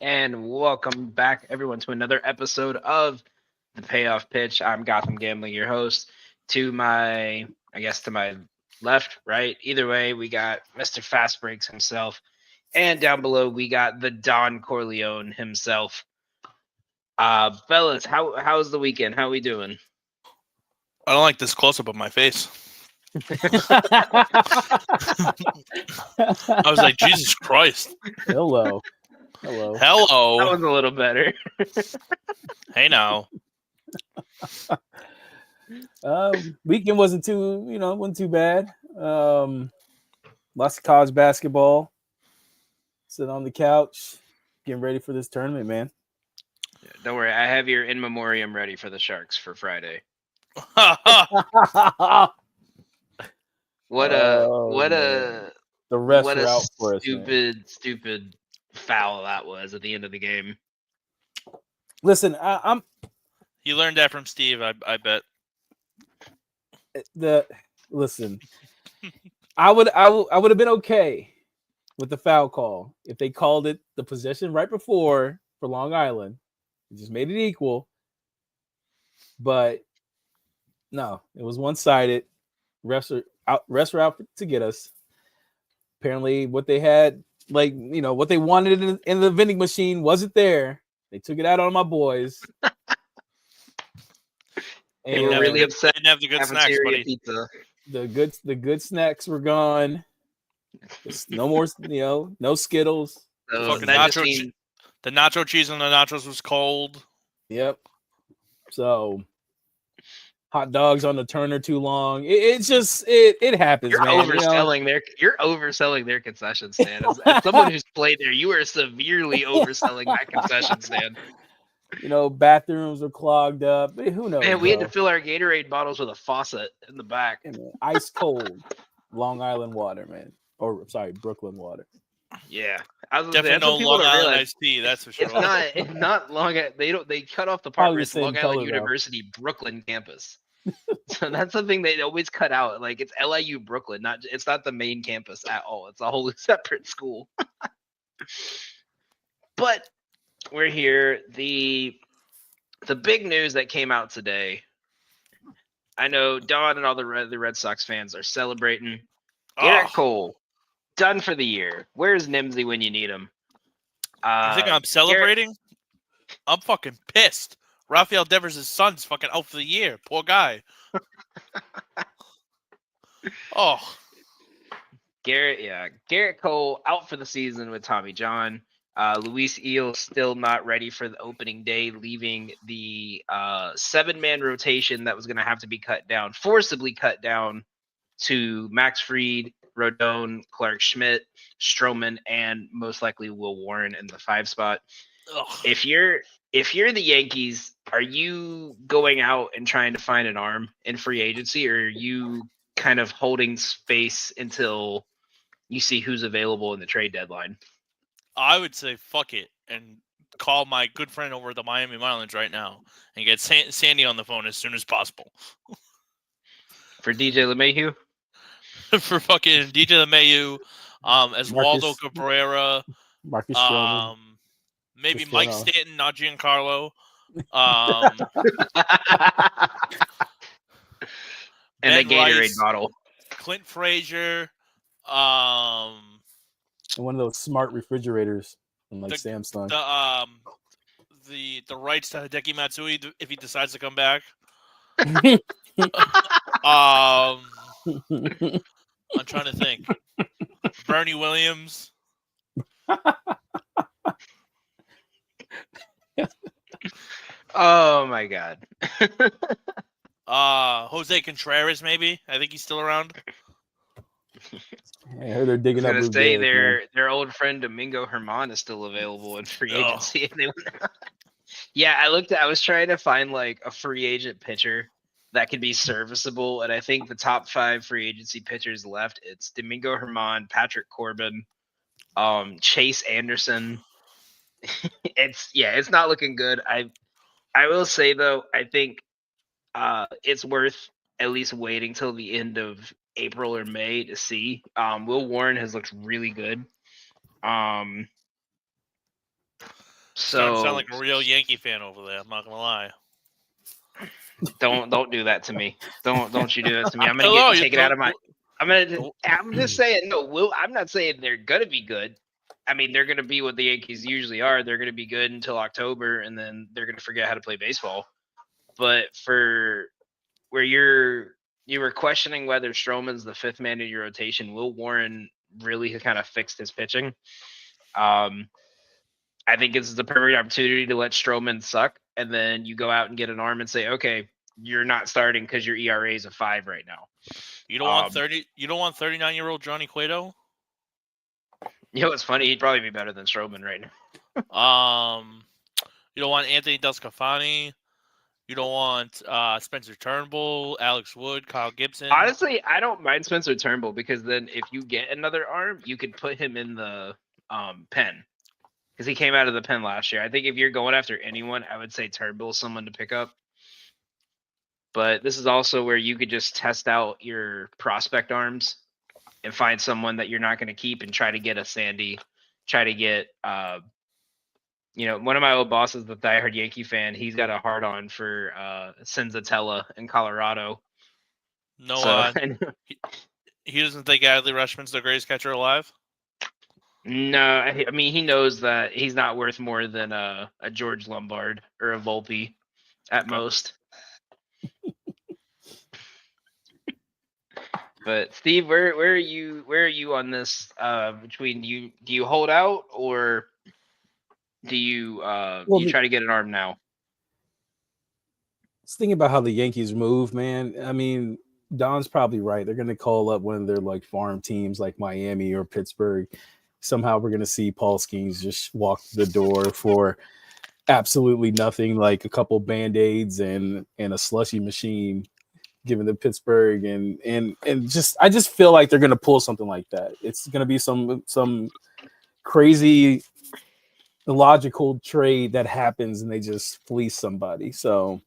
And welcome back, everyone, to another episode of the Payoff Pitch. I'm Gotham Gambling, your host. To my left, right, either way, we got Mr. Fast Breaks himself, and down below we got the Don Corleone himself. Fellas, how's the weekend? How we doing? I don't like this close up of my face. I was like, Jesus Christ. Hello. That was a little better. Hey now. Weekend wasn't too bad. Lots of college basketball. Sitting on the couch, getting ready for this tournament, man. Yeah, don't worry, I have your in memoriam ready for the Sharks for Friday. What a the refs what were a out for us, man. stupid foul that was at the end of the game. Listen, I'm You learned that from Steve, I bet. Listen. I would have been okay with the foul call if they called it the possession right before for Long Island. It just made it equal. But no, it was one-sided. Refs were out to get us. Apparently, what they had, what they wanted in the vending machine wasn't there. They took it out on my boys. They were really upset. Didn't have the good snacks, buddy. Pizza. The good snacks were gone. No more, no Skittles. So the nacho cheese on the nachos was cold. Yep. So hot dogs on the Turner too long. It happens. You're man. You're overselling their concession stand. As someone who's played there, you are severely overselling that concession stand. Bathrooms are clogged up. Who knows? Man, we had to fill our Gatorade bottles with a faucet in the back. Ice cold Long Island water, man. Or sorry, Brooklyn water. Yeah, I was definitely no Long Island iced tea. That's for sure. It's not Long. They cut off the part where it's Long Island University Brooklyn campus. So that's something they always cut out. Like it's LIU Brooklyn, it's not the main campus at all. It's a whole separate school. But we're here. The big news that came out today. I know Don and all the Red Sox fans are celebrating. Garrett Cole done for the year. Where's Nimsy when you need him? You think I'm celebrating? I'm fucking pissed. Rafael Devers' son's fucking out for the year. Poor guy. Garrett Cole out for the season with Tommy John. Luis Eel still not ready for the opening day, leaving the 7-man rotation that was going to have to be forcibly cut down to Max Fried, Rodon, Clark Schmidt, Stroman, and most likely Will Warren in the 5 spot. Ugh. If you're the Yankees, are you going out and trying to find an arm in free agency, or are you kind of holding space until you see who's available in the trade deadline? I would say fuck it and call my good friend over at the Miami Marlins right now and get Sandy on the phone as soon as possible. For DJ LeMahieu? For fucking DJ LeMahieu, Waldo Cabrera, Marcus Stroman, maybe Mike Stanton, not Giancarlo. And the Gatorade bottle. Clint Frazier. And one of those smart refrigerators from Samsung. The rights to Hideki Matsui if he decides to come back. I'm trying to think. Bernie Williams. Oh my God. Jose Contreras, maybe. I think he's still around. I heard they're digging up. I was gonna say their old friend Domingo Germán is still available in free agency. If they yeah, I was trying to find like a free agent pitcher that could be serviceable, and I think the top 5 free agency pitchers left, it's Domingo Germán, Patrick Corbin, Chase Anderson. It's not looking good. I will say though, I think it's worth at least waiting till the end of April or May to see. Will Warren has looked really good. Starting to sound So like a real Yankee fan over there. I'm not gonna lie. don't do that to me. Don't you do that to me. I'm gonna Hello, get taken out of my. the- I'm just saying. No, I'm not saying they're gonna be good. I mean, they're gonna be what the Yankees usually are. They're gonna be good until October, and then they're gonna forget how to play baseball. But for where you were questioning whether Stroman's the fifth man in your rotation, Will Warren really kind of fixed his pitching. I think this is the perfect opportunity to let Stroman suck, and then you go out and get an arm and say, okay, you're not starting because your ERA is a 5 right now. You don't want 30. You don't want 39-year-old Johnny Cueto. You know what's funny? He'd probably be better than Stroman right now. You don't want Anthony Descafani. You don't want Spencer Turnbull, Alex Wood, Kyle Gibson. Honestly, I don't mind Spencer Turnbull because then if you get another arm, you could put him in the pen because he came out of the pen last year. I think if you're going after anyone, I would say Turnbull is someone to pick up. But this is also where you could just test out your prospect arms and find someone that you're not going to keep and try to get a Sandy, try to get one of my old bosses, the diehard Yankee fan, he's got a hard on for Senzatella in Colorado. No, So he doesn't think Adley Rutschman's the greatest catcher alive. no, I mean he knows that he's not worth more than a George Lombard or a Volpe at most. But Steve, where are you on this? Between do you hold out or do you try to get an arm now? Just thinking about how the Yankees move, man. I mean, Don's probably right. They're going to call up one of their like farm teams, like Miami or Pittsburgh. Somehow we're going to see Paul Skeens just walk the door for absolutely nothing, like a couple Band-Aids and a slushy machine given to Pittsburgh, and just I just feel like they're going to pull something like that. It's going to be some crazy illogical trade that happens and they just fleece somebody. So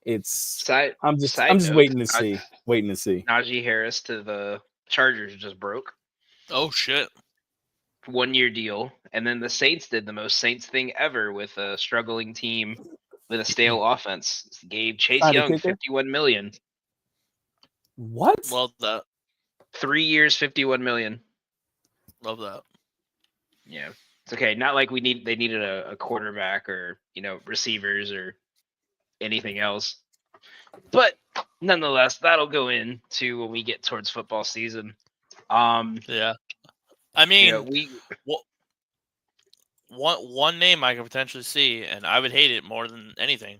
it's I'm just note, waiting to see. Najee Harris to the Chargers just broke. Oh shit. 1-year deal, and then the Saints did the most Saints thing ever with a struggling team with a stale offense. Gave Chase Young $51 million. What? Love that. 3 years, $51 million. Love that. Yeah, it's okay. Not like they needed a quarterback or receivers or anything else. But nonetheless, that'll go into when we get towards football season. Yeah. I mean, one name I could potentially see, and I would hate it more than anything.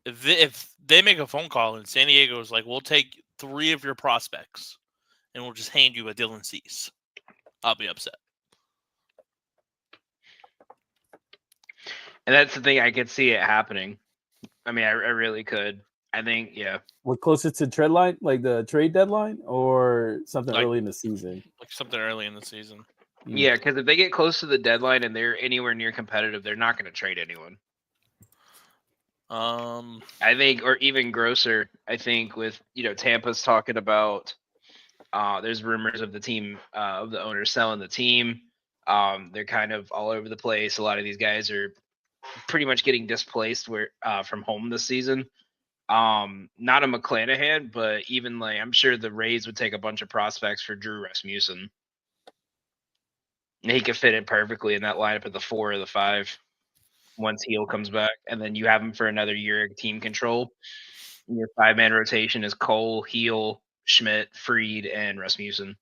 If they make a phone call and San Diego is like, we'll take 3 of your prospects and we'll just hand you a Dylan Cease, I'll be upset. And that's the thing, I could see it happening. I mean, I really could. I think, yeah. We're closer to trade line, like the trade deadline, or something early in the season. Like something early in the season. Yeah, because if they get close to the deadline and they're anywhere near competitive, they're not going to trade anyone. I think, or even grosser. I think with Tampa's talking about. There's rumors of the team, of the owners selling the team. They're kind of all over the place. A lot of these guys are pretty much getting displaced from home this season. Not a McClanahan, but even like I'm sure the Rays would take a bunch of prospects for Drew Rasmussen. And he could fit in perfectly in that lineup at the 4 or the 5 once Heel comes back, and then you have him for another year of team control. Your 5-man rotation is Cole, Heel, Schmidt, Fried, and Rasmussen.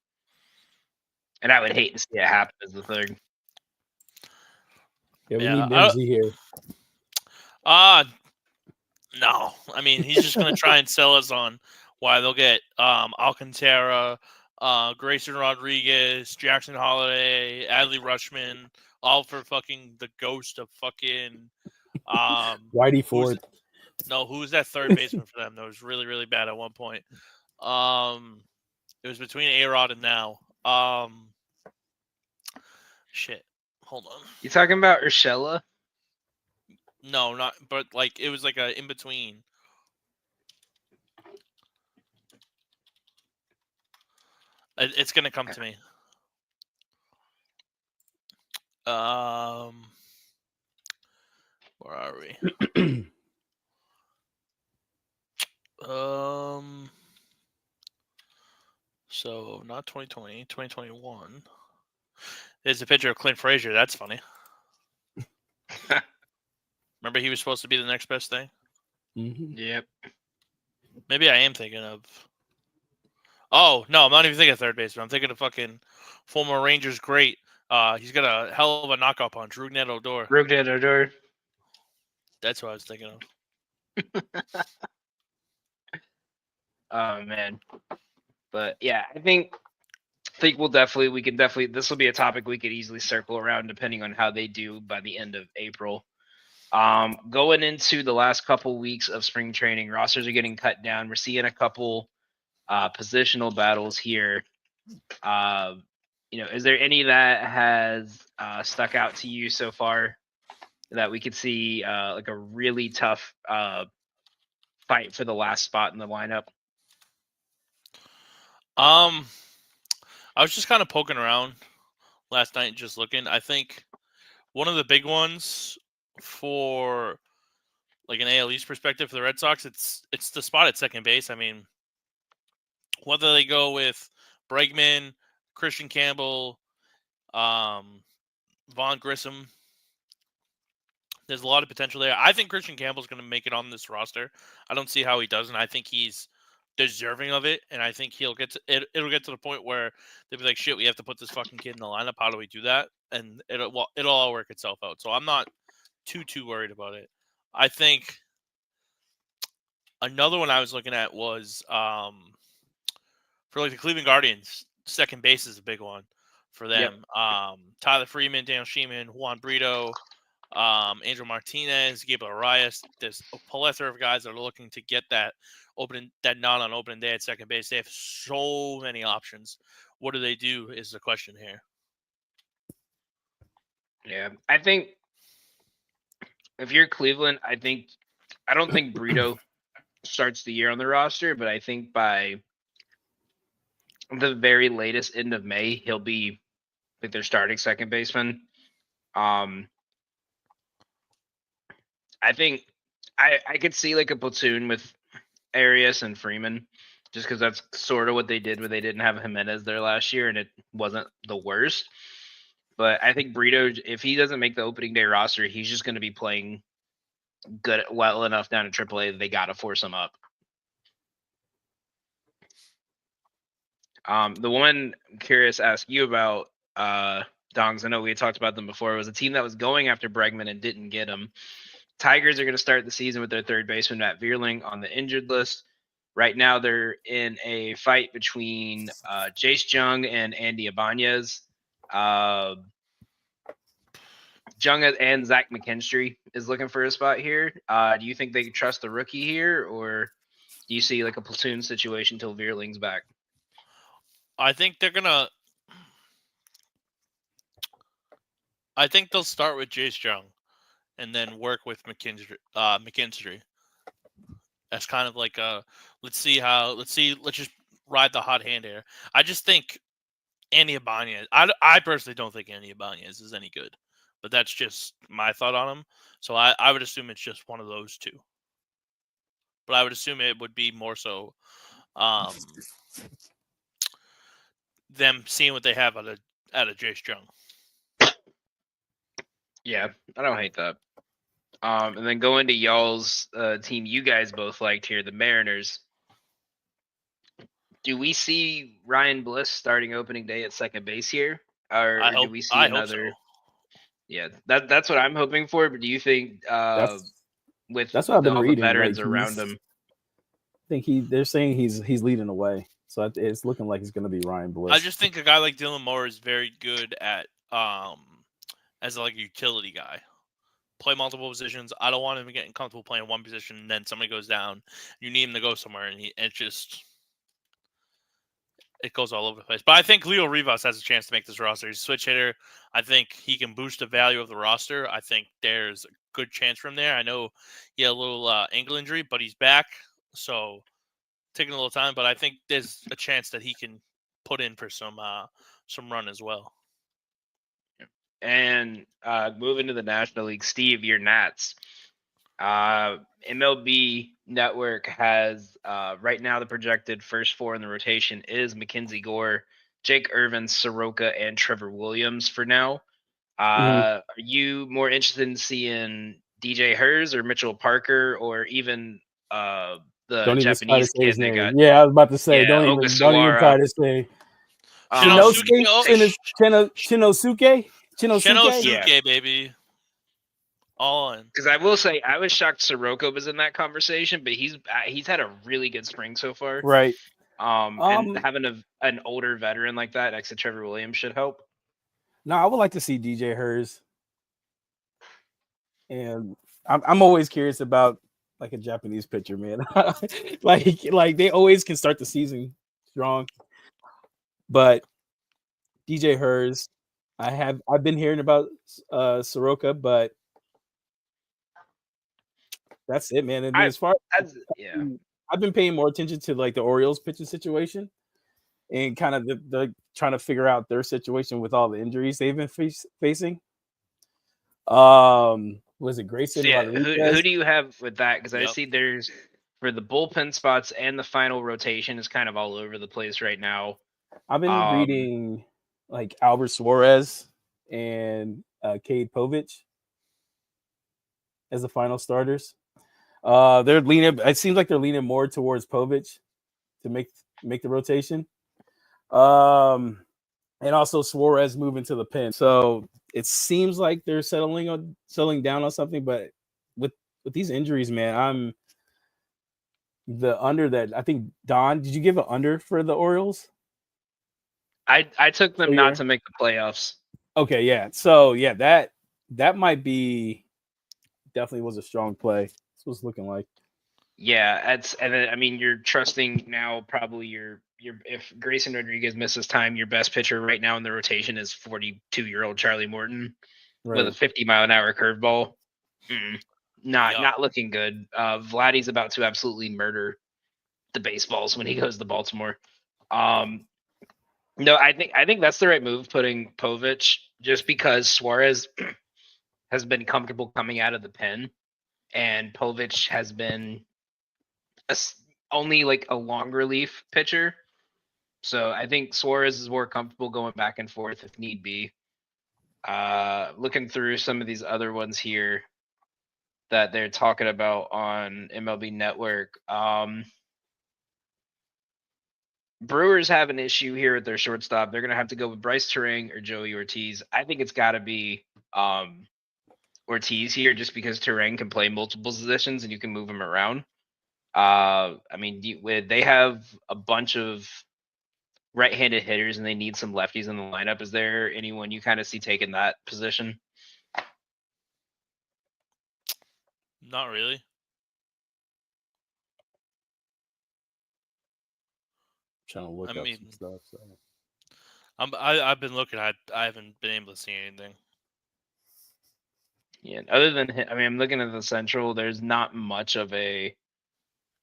And I would hate to see it happen as the thing. Yeah, we need Nimsy here. No. I mean, he's just going to try and sell us on why they'll get Alcantara, Grayson Rodriguez, Jackson Holiday, Adley Rutschman, all for fucking the ghost of fucking Whitey Ford. Who's that third baseman for them that was really, really bad at one point? It was between A-Rod and now. Shit. Hold on. You talking about Urshela? No, not. But like it was like a in between. It's gonna come to me. Where are we? So not 2020, 2021. There's a picture of Clint Frazier. That's funny. Remember he was supposed to be the next best thing? Mm-hmm. Yep. Maybe I am thinking of... Oh, no, I'm not even thinking of third baseman. I'm thinking of fucking former Rangers great. He's got a hell of a knockout punch. Rougned Odor. Rougned Odor. That's what I was thinking of. Oh man. But yeah, I think we can definitely this will be a topic we could easily circle around depending on how they do by the end of April. Going into the last couple weeks of spring training, rosters are getting cut down. We're seeing a couple positional battles here. Is there any that has stuck out to you so far that we could see like a really tough fight for the last spot in the lineup? I was just kind of poking around last night, just looking. I think one of the big ones for like an AL East perspective for the Red Sox, it's the spot at second base. I mean, whether they go with Bregman, Christian Campbell, Vaughn Grissom, there's a lot of potential there. I think Christian Campbell's going to make it on this roster. I don't see how he doesn't. I think he's deserving of it, and I think he'll get to it. It'll get to the point where they'll be like, "Shit, we have to put this fucking kid in the lineup. How do we do that?" And it'll all work itself out. So I'm not too worried about it. I think another one I was looking at was for like the Cleveland Guardians. Second base is a big one for them. Yep. Tyler Freeman, Daniel Sheeman, Juan Brito, Angel Martinez, Gabriel Arias. There's a plethora of guys that are looking to get that nod on opening day at second base. They have so many options. What do they do is the question here. Yeah, I think if you're Cleveland, I don't think Brito starts the year on the roster, but I think by the very latest end of May, he'll be like their starting second baseman. I think I could see like a platoon with Arias and Freeman, just because that's sort of what they did when they didn't have Jimenez there last year, and it wasn't the worst. But I think Brito, if he doesn't make the opening day roster, he's just going to be playing well enough down in AAA that they got to force him up. The one I'm curious to ask you about, Dongs, I know we had talked about them before. It was a team that was going after Bregman and didn't get him. Tigers are going to start the season with their third baseman, Matt Vierling, on the injured list. Right now, they're in a fight between Jace Jung and Andy Ibanez. Jung and Zach McKinstry is looking for a spot here. Do you think they can trust the rookie here, or do you see like a platoon situation until Vierling's back? I think they'll start with Jace Jung and then work with McKinstry. That's kind of like let's just ride the hot hand here. I just think Andy Ibanez. I personally don't think Andy Ibanez is any good, but that's just my thought on him. So I would assume it's just one of those two. But I would assume it would be more so them seeing what they have out of Jace Jung. Yeah, I don't hate that. And then going to y'all's team you guys both liked here, the Mariners. Do we see Ryan Bliss starting opening day at second base here? Or do we see another? Hope so. Yeah, that's what I'm hoping for. But do you think That's what I've been all reading. the veterans like, around him? I think they're saying he's leading away. So it's looking like he's going to be Ryan Bliss. I just think a guy like Dylan Moore is very good at as like a utility guy. Play multiple positions. I don't want him getting comfortable playing one position and then somebody goes down. You need him to go somewhere, and it goes all over the place. But I think Leo Rivas has a chance to make this roster. He's a switch hitter. I think he can boost the value of the roster. I think there's a good chance from there. I know he had a little ankle injury, but he's back. So taking a little time, but I think there's a chance that he can put in for some run as well. And moving to the National League, Steve, your Nats. MLB Network has right now the projected first four in the rotation is Mackenzie Gore, Jake Irvin, Soroka, and Trevor Williams for now. Are you more interested in seeing DJ Hers or Mitchell Parker or even the Don't even try to Japanese say his kid they name. got? Yeah, I was about to say, Yeah, don't even try to say Shinosuke. Shinosuke. Yeah. Shinosuke, baby. All in. Because I will say, I was shocked Soroka was in that conversation, but he's had a really good spring so far. Right. And having an older veteran like that next to Trevor Williams should help. No, I would like to see DJ Hers, and I'm always curious about like a Japanese pitcher, man. like they always can start the season strong, but DJ Hers, I've been hearing about Soroka, but that's it, man. And as far as I've been paying more attention to like the Orioles pitching situation and kind of the trying to figure out their situation with all the injuries they've been facing. Was it Grayson? So who do you have with that? Because I see there's for the bullpen spots and the final rotation is kind of all over the place right now. I've been reading like Albert Suarez and Cade Povich as the final starters. They're leaning. It seems like they're leaning more towards Povich to make the rotation. And also Suarez moving to the pen. So it seems like they're settling down on something. But with these injuries, man, I'm the under that. I think Don, did you give an under for the Orioles? I took them not to make the playoffs. Okay, yeah. So yeah, that might be definitely was a strong play. That's what it's looking like. Yeah, I mean you're trusting now probably your if Grayson Rodriguez misses time, your best pitcher right now in the rotation is 42-year-old Charlie Morton with a 50-mile-an-hour curveball. Not looking good. Vladdy's about to absolutely murder the baseballs when he goes to Baltimore. No, I think that's the right move, putting Povich, just because Suarez has been comfortable coming out of the pen, and Povich has been only like a long relief pitcher. So I think Suarez is more comfortable going back and forth if need be. Looking through some of these other ones here that they're talking about on MLB Network. Brewers have an issue here at their shortstop. They're going to have to go with Bryce Turang or Joey Ortiz. I think it's got to be Ortiz here, just because Turang can play multiple positions and you can move him around. I mean, they have a bunch of right-handed hitters and they need some lefties in the lineup. Is there anyone you kind of see taking that position? Not really. Trying to look up some stuff. So. I've been looking. I haven't been able to see anything. Yeah, other than I'm looking at the Central. There's not much of a.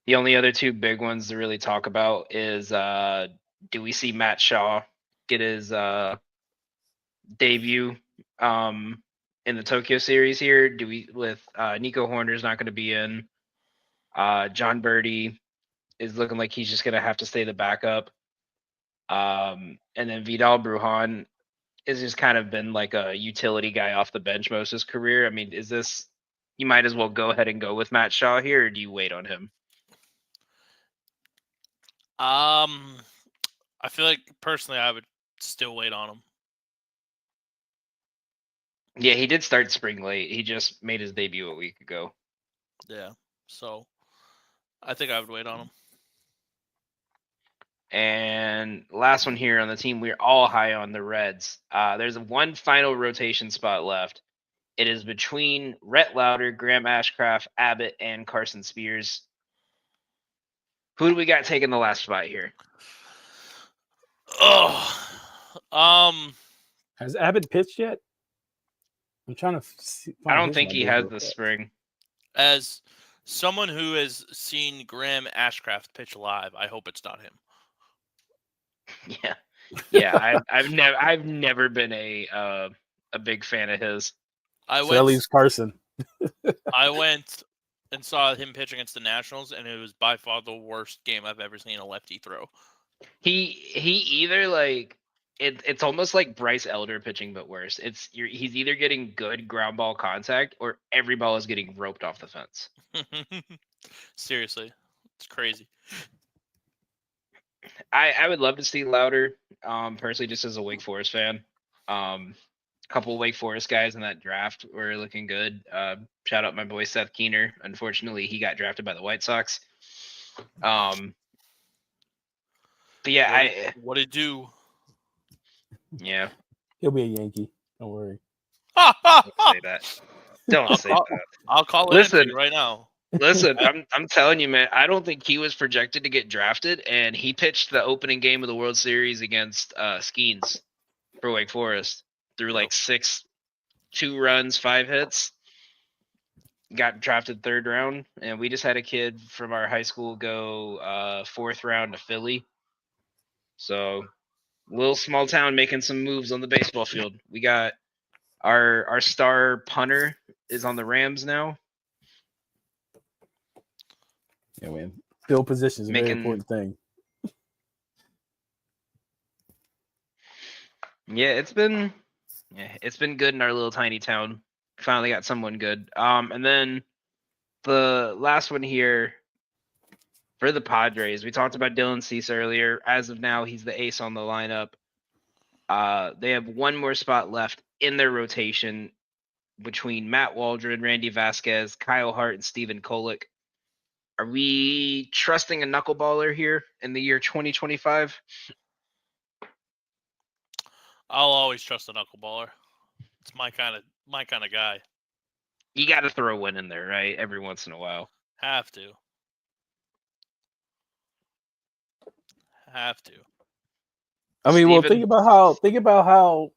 The only other two big ones to really talk about is do we see Matt Shaw get his debut in the Tokyo series here? Do we with Nico Horner's not going to be in? John Birdie is looking like he's just going to have to stay the backup. And then Vidal Brujan has just kind of been like a utility guy off the bench most of his career. I mean, is this, you might as well go ahead and go with Matt Shaw here, or do you wait on him? I feel like personally I would still wait on him. Yeah, he did start spring late. He just made his debut a week ago. Yeah, so I think I would wait on him. And last one here on the team, we're all high on the Reds. There's one final rotation spot left. It is between Rhett Lauder, Graham Ashcraft, Abbott, and Carson Spears. Who do we got taking the last spot here? Has Abbott pitched yet? I'm trying to see. I don't think he has this spring. As someone who has seen Graham Ashcraft pitch live, I hope it's not him. Yeah. I've never been a a big fan of his. I So that leaves Carson. went and saw him pitch against the Nationals, and it was by far the worst game I've ever seen a lefty throw. He either like it's almost like Bryce Elder pitching, but worse. He's either getting good ground ball contact or every ball is getting roped off the fence. Seriously, it's crazy. I would love to see Louder, personally, just as a Wake Forest fan. Couple Wake Forest guys in that draft were looking good. Shout out my boy Seth Keener. Unfortunately, he got drafted by the White Sox. But yeah, What'd it do? Yeah. He'll be a Yankee. Don't worry. Don't say that. Don't say that. I'll call it Listen, right now. Listen, I'm telling you, man. I don't think he was projected to get drafted, and he pitched the opening game of the World Series against Skeens for Wake Forest. Threw like 2 runs, 5 hits. Got drafted 3rd round, and we just had a kid from our high school go 4th round to Philly. So, little small town making some moves on the baseball field. We got our star punter is on the Rams now. Yeah, man. Field position is a very important thing. Yeah, it's been good in our little tiny town. Finally got someone good. And then the last one here for the Padres. We talked about Dylan Cease earlier. As of now, he's the ace on the lineup. They have one more spot left in their rotation between Matt Waldron, Randy Vasquez, Kyle Hart, and Steven Kolick. Are we trusting a knuckleballer here in the year 2025? I'll always trust a knuckleballer. It's my kind of guy. You got to throw one in there, right? Every once in a while. Have to. I mean, well, think about how.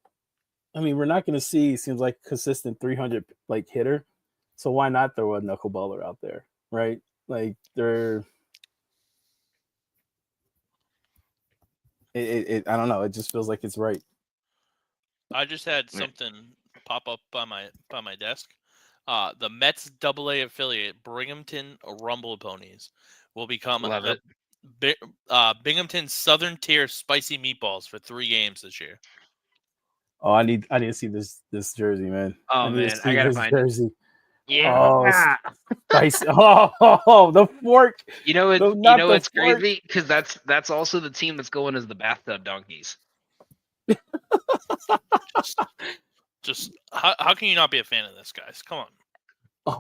I mean, we're not going to see. Seems like consistent 300 like hitter. So why not throw a knuckleballer out there, right? Like they're. I don't know. It just feels like it's right. I just had something pop up by my desk. The Mets AA affiliate Binghamton Rumble Ponies will become Binghamton's Southern Tier Spicy Meatballs for 3 games this year. Oh, I need to see this jersey, man. Oh man, I gotta find jersey. Yeah. Oh, spicy. Oh, the fork. You know it's crazy because that's also the team that's going as the bathtub donkeys. Just how can you not be a fan of this, guys? Come on.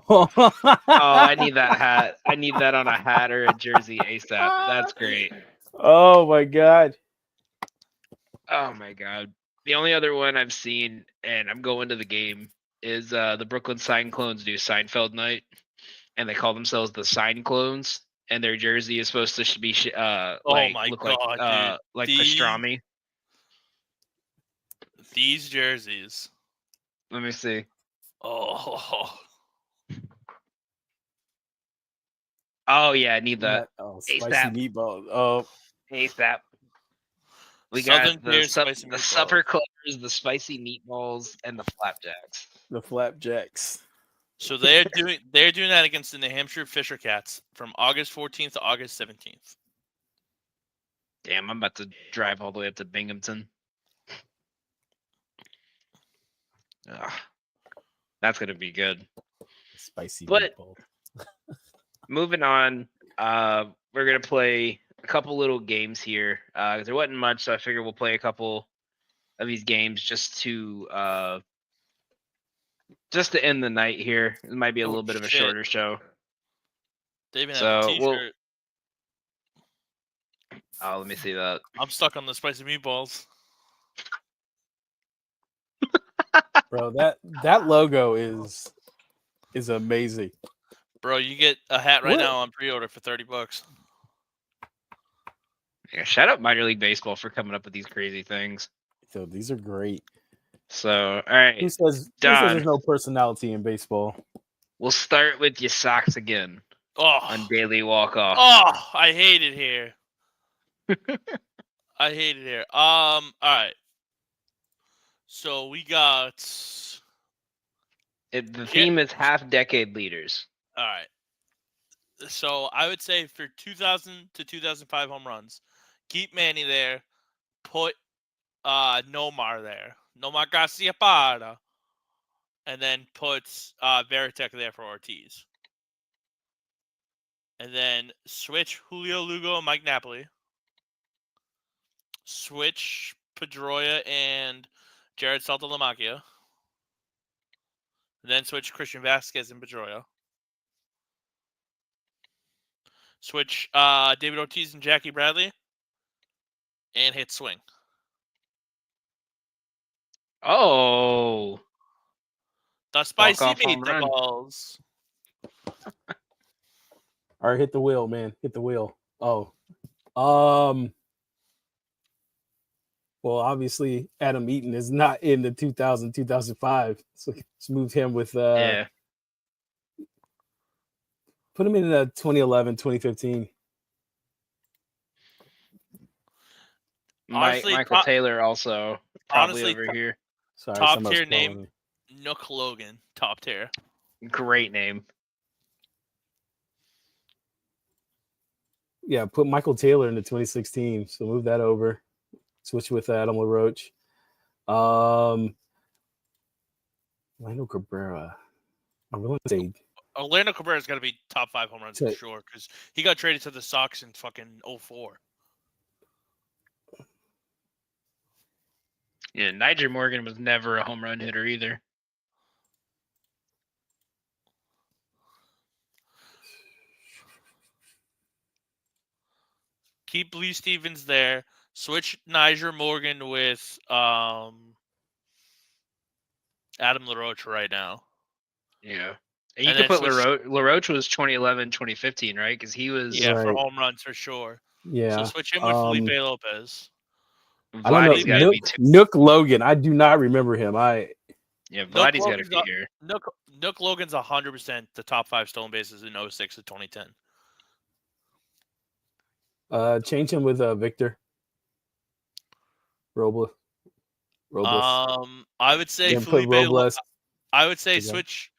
Oh, I need that hat. I need that on a hat or a jersey ASAP. That's great. Oh my god. Oh my god. The only other one I've seen, and I'm going to the game, is the Brooklyn Sign Clones do Seinfeld night, and they call themselves the Sign Clones, and their jersey is supposed to be like pastrami. These jerseys. Let me see. Oh yeah, I need that. Spicy meatballs. Oh, ASAP. We Southern got the supper clovers, the spicy meatballs, and the flapjacks. The flapjacks. So they're doing that against the New Hampshire Fisher Cats from August 14th to August 17th. Damn, I'm about to drive all the way up to Binghamton. Ugh. That's gonna be good. Spicy meatballs. Moving on, we're gonna play a couple little games here. There wasn't much, so I figure we'll play a couple of these games just to end the night here. It might be a little bit of a shorter show. They even have a t-shirt. Oh, let me see that. I'm stuck on the spicy meatballs. Bro, that logo is amazing. Bro, you get a hat right now on pre-order for $30. Yeah, shout out Minor League Baseball for coming up with these crazy things. So these are great. So, all right. Who says there's no personality in baseball? We'll start with your socks again. On daily walk-off. Oh, I hate it here. All right. So we got. The theme is half-decade leaders. All right. So I would say for 2000 to 2005 home runs, keep Manny there. Put Nomar there. Nomar Garcia Parra. And then put Veritek there for Ortiz. And then switch Julio Lugo and Mike Napoli. Switch Pedroia and Jared Saltalamacchia. And then switch Christian Vasquez and Pedroia. Switch David Ortiz and Jackie Bradley. And hit swing. Oh, The spicy walk-off home run. meatballs. All right, hit the wheel, man. Hit the wheel. Oh. Well, obviously, Adam Eaton is not in the 2000-2005. So let's move him with Yeah. Put him in the 2011-2015. Honestly, Michael Taylor also probably honestly, over here. Sorry, top somebody tier was calling name. me. Nook Logan, top tier. Great name. Yeah, put Michael Taylor in the 2016. So move that over. Switch with Adam LaRoche. Lando Cabrera. I'm going to say Orlando Cabrera's got to be top 5 home runs for sure because he got traded to the Sox in fucking 04. Yeah, Niger Morgan was never a home run hitter either. Keep Lee Stevens there. Switch Niger Morgan with Adam LaRoche right now. Yeah. And you could put LaRoche. LaRoche was 2011, 2015, right? Because he was... Yeah, for home runs for sure. Yeah. So switch him with Felipe Lopez. I don't know. Nook Logan. I do not remember him. Yeah, Vladdy's got to be here. Nook Logan's 100% the top 5 stolen bases in 06 to 2010. Change him with Victor Robles. I would say Felipe Robles. I would say switch.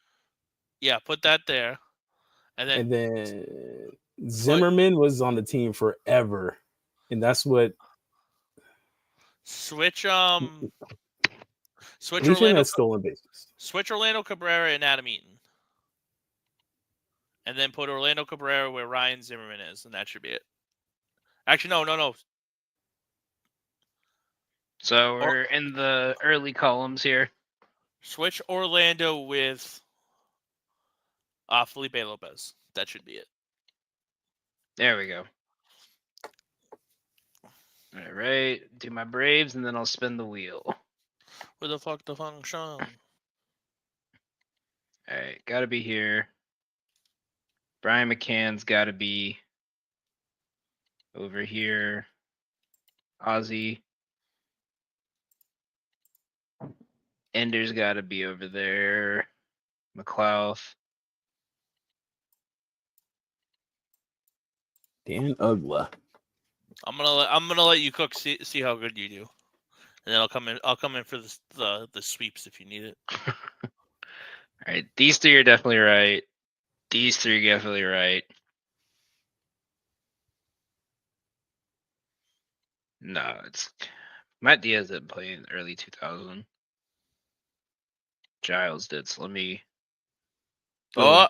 Yeah, put that there. And then Zimmerman was on the team forever. And that's what switch Orlando stolen bases. Switch Orlando Cabrera and Adam Eaton. And then put Orlando Cabrera where Ryan Zimmerman is, and that should be it. Actually, no. So we're in the early columns here. Switch Orlando with Felipe Lopez. That should be it. There we go. All right. Do my Braves, and then I'll spin the wheel. Where the fuck the function? All right. Got to be here. Brian McCann's got to be over here. Ozzy. Ender's got to be over there. McLeod. Dan Ugla. I'm gonna let you cook. See how good you do, and then I'll come in for the sweeps if you need it. All right, these 3 are definitely right. These 3 are definitely right. No, it's Matt Diaz didn't play in early 2000. Giles did. So let me. Oh!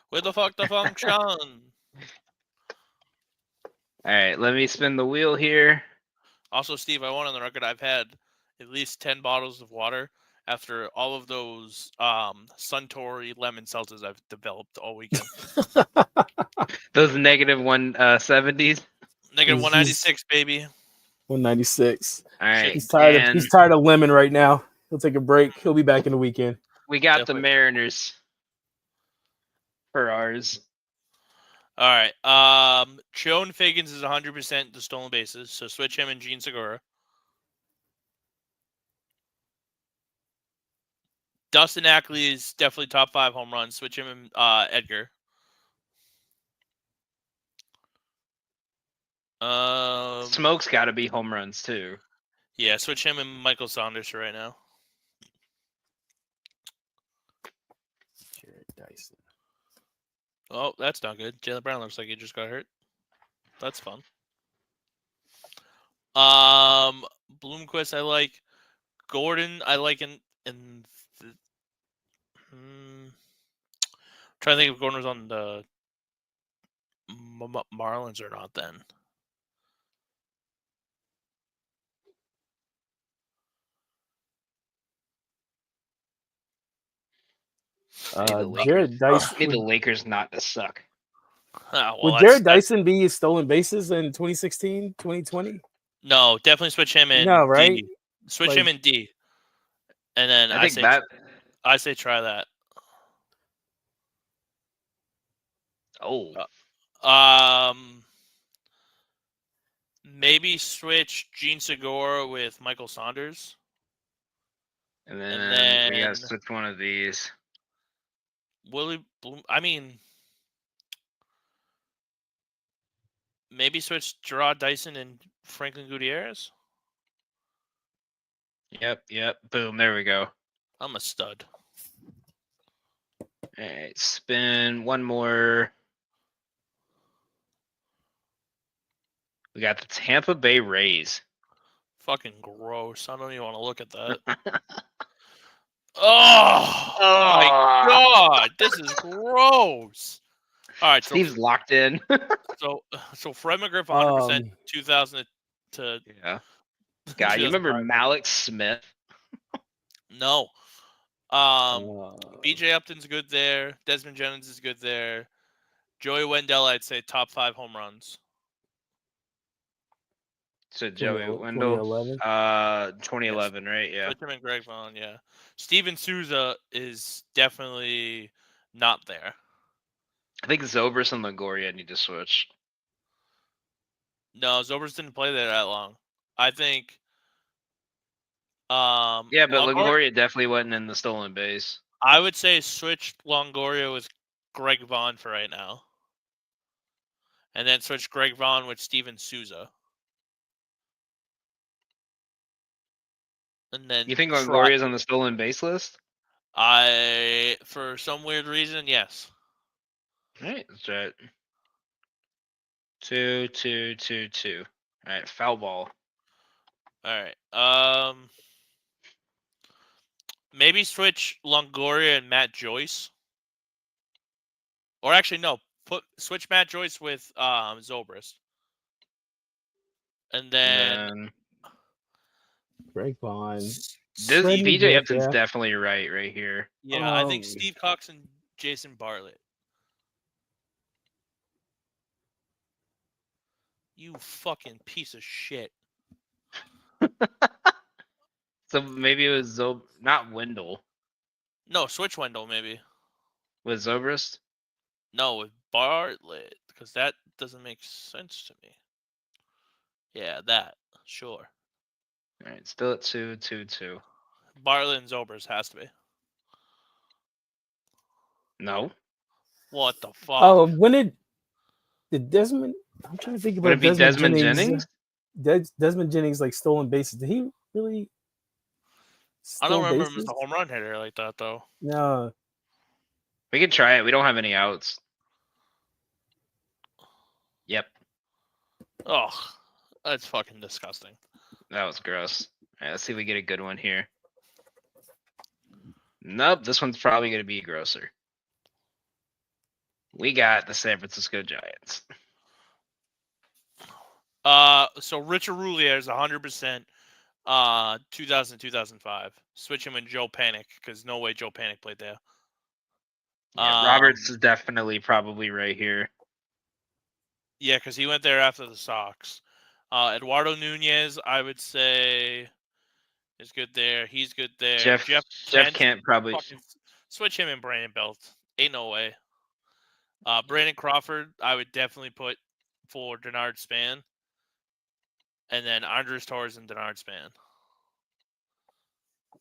Where the fuck the function? All right, let me spin the wheel here. Also, Steve, I want on the record I've had at least 10 bottles of water after all of those Suntory lemon seltzers I've developed all weekend. Those negative 170s. Negative 196, baby. 196. All right. He's tired of lemon right now. He'll take a break. He'll be back in the weekend. We got the Mariners for ours. All right. Joan Figgins is 100% the stolen bases, so switch him and Gene Segura. Dustin Ackley is definitely top 5 home runs. Switch him and Edgar. Smoke's got to be home runs too. Yeah, switch him and Michael Saunders for right now. Jared Dyson. Oh, that's not good. Jaylen Brown looks like he just got hurt. That's fun. Bloomquist I like. Gordon I like in the, trying to think if Gordon was on the Marlins or not then. Jared Dyson. Need the Lakers not to suck. Would Jared Dyson be stolen bases in 2016, 2020? No, definitely switch him in. No, right? D. Switch him in D. And then I say try that. Oh. Maybe switch Gene Segura with Michael Saunders. And then we gotta switch one of these. Willie Bloom. I mean, maybe switch Gerard Dyson and Franklin Gutierrez. Yep. Boom. There we go. I'm a stud. All right, spin one more. We got the Tampa Bay Rays. Fucking gross. I don't even want to look at that. Oh my god, this is gross. All right, Steve's locked in. so Fred McGriff 100% 2000 to yeah. God, you remember Malik Smith? No. BJ Upton's good there. Desmond Jennings is good there. Joey Wendell, I'd say top 5 home runs. So Joey Wendell, 2011, right? Yeah. Put him and Greg Vaughn, yeah. Steven Souza is definitely not there. I think Zobrist and Longoria need to switch. No, Zobrist didn't play there that long. I think. Yeah, but Longoria definitely wasn't in the stolen base. I would say switch Longoria with Greg Vaughn for right now. And then switch Greg Vaughn with Steven Souza. And then you think Longoria's on the stolen base list? For some weird reason, yes. All right, let's try it. 2, 2, 2, 2. All right, foul ball. All right. Maybe switch Longoria and Matt Joyce. Or actually, no. Switch Matt Joyce with Zobrist. And then Greg Vaughn. BJ Upton's definitely right here. Yeah, I think Steve Cox and Jason Bartlett. You fucking piece of shit. So maybe it was not Wendell. No, switch Wendell maybe. With Zobrist? No, with Bartlett, because that doesn't make sense to me. Yeah, that. Sure. All right, still at 2, 2, 2. Bartlett and Zobrist has to be. No. What the fuck? Oh, did Desmond? I'm trying to think about Desmond Jennings. Desmond Jennings like stolen bases. Did he really? I don't remember him as a home run hitter like that though. No. We can try it. We don't have any outs. Yep. Oh, that's fucking disgusting. That was gross. All right, let's see if we get a good one here. Nope, this one's probably going to be grosser. We got the San Francisco Giants. So Rich Arulia is 100% 2000-2005. Switch him with Joe Panic because no way Joe Panic played there. Yeah, Roberts is definitely probably right here. Yeah, because he went there after the Sox. Eduardo Nunez, I would say, is good there. He's good there. Jeff can't probably switch him and Brandon Belt. Ain't no way. Brandon Crawford, I would definitely put for Denard Span. And then Andres Torres and Denard Span.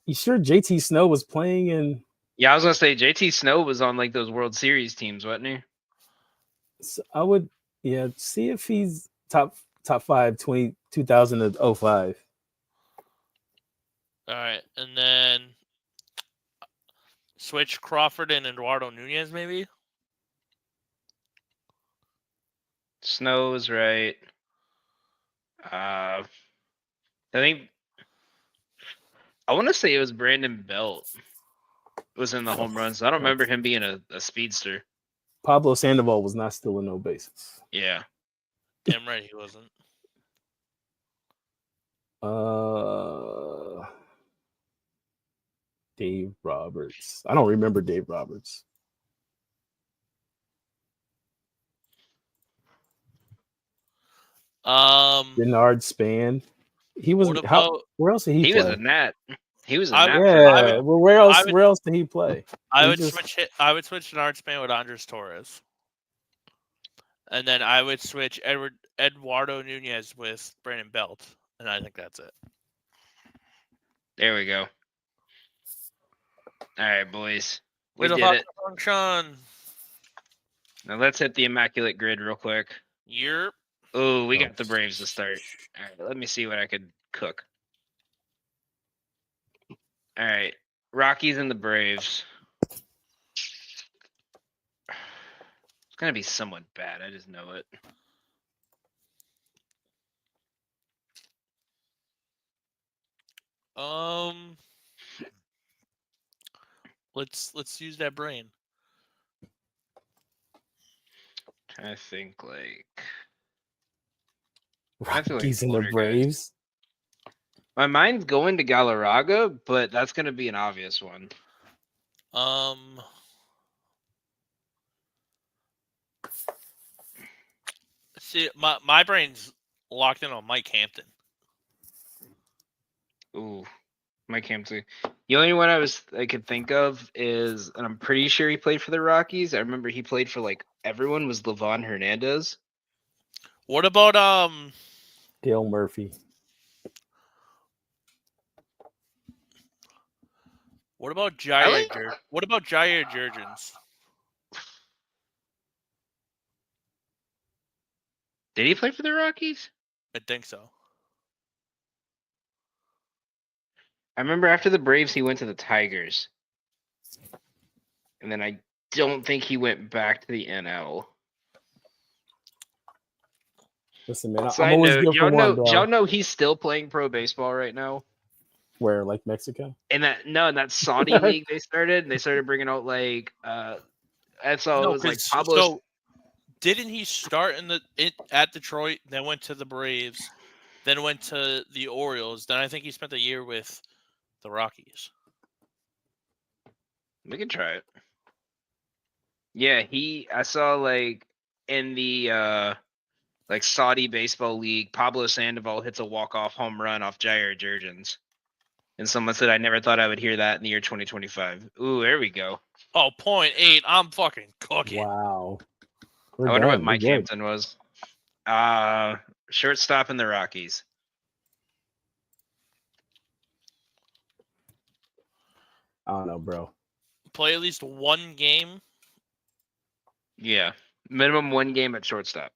You sure JT Snow was playing in? Yeah, I was gonna say JT Snow was on like those World Series teams, wasn't he? So I would, see if he's top 5 2005. All right, and then switch Crawford and Eduardo Nunez, maybe. Snow's right. I think I want to say it was Brandon Belt was in the home runs. I don't remember him being a speedster. Pablo Sandoval was not stealing no bases. Yeah. Damn right he wasn't. Dave Roberts. I don't remember Dave Roberts. Bernard Span. He was. Where else did he play? He was a Nat. He was a Nat. Yeah. Well, where else did he play? I would switch Bernard Span with Andres Torres, and then I would switch Eduardo Nunez with Brandon Belt, and I think that's it. There we go. All right, boys. We Little did it. Function. Now let's hit the immaculate grid real quick. Yep. Oh, we got the Braves to start. All right, let me see what I could cook. All right, Rockies and the Braves. It's gonna be somewhat bad. I just know it. Let's use that brain. I think like Rockies and the Braves. My mind's going to Galarraga, but that's gonna be an obvious one. See, my brain's locked in on Mike Hampton. Ooh, Mike Hampton. The only one I could think of is, and I'm pretty sure he played for the Rockies. I remember he played for like everyone, was Livan Hernandez. What about Dale Murphy? What about Jair? What about Jair Jurgens? Did he play for the Rockies? I think so. I remember after the Braves, he went to the Tigers. And then I don't think he went back to the NL. Listen, man, I'm always good for one, dog. Y'all know he's still playing pro baseball right now? Where, like Mexico? In that Saudi league they started bringing out like that's all. It was like Pablo. So didn't he start at Detroit, then went to the Braves, then went to the Orioles, then I think he spent a year with the Rockies. We can try it. Yeah, I saw like in the like Saudi baseball league, Pablo Sandoval hits a walk-off home run off Jair Jurgens. And someone said, I never thought I would hear that in the year 2025. Ooh, there we go. Oh, 0.8. I'm fucking cooking. Wow. I wonder what Mike Hampton was. Shortstop in the Rockies. I don't know, bro. Play at least one game? Yeah. Minimum one game at shortstop.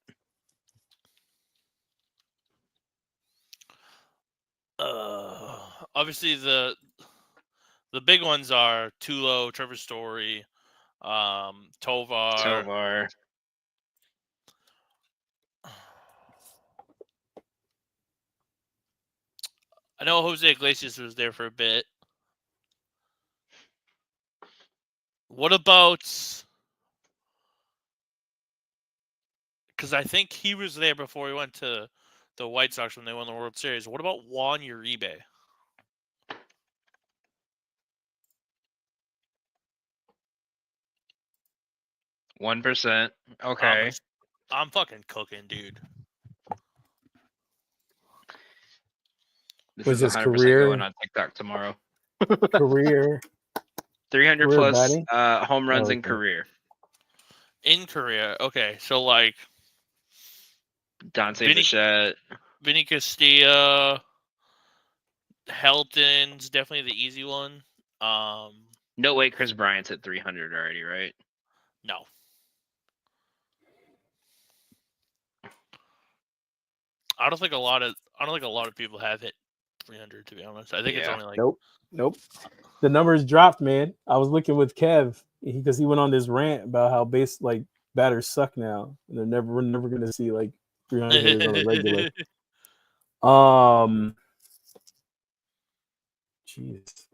Obviously the big ones are Tulo, Trevor Story, Tovar. I know Jose Iglesias was there for a bit. What about... Because I think he was there before he went to the White Sox when they won the World Series. What about Juan Uribe? 1%. Okay. I'm fucking cooking, dude. This is his 100% career going on TikTok tomorrow. Career 300 plus batting? Home runs in career. In career, okay. So like Dante Bichette, Vinny Castilla, Helton's definitely the easy one. No way, Chris Bryant's at 300 already, right? No. I don't think a lot of people have hit 300, to be honest. I think it's Yeah. only like Nope. The numbers dropped, man. I was looking with Kev because he went on this rant about how batters suck now, and we're never gonna see like 300 hitters on the regular. Jeez.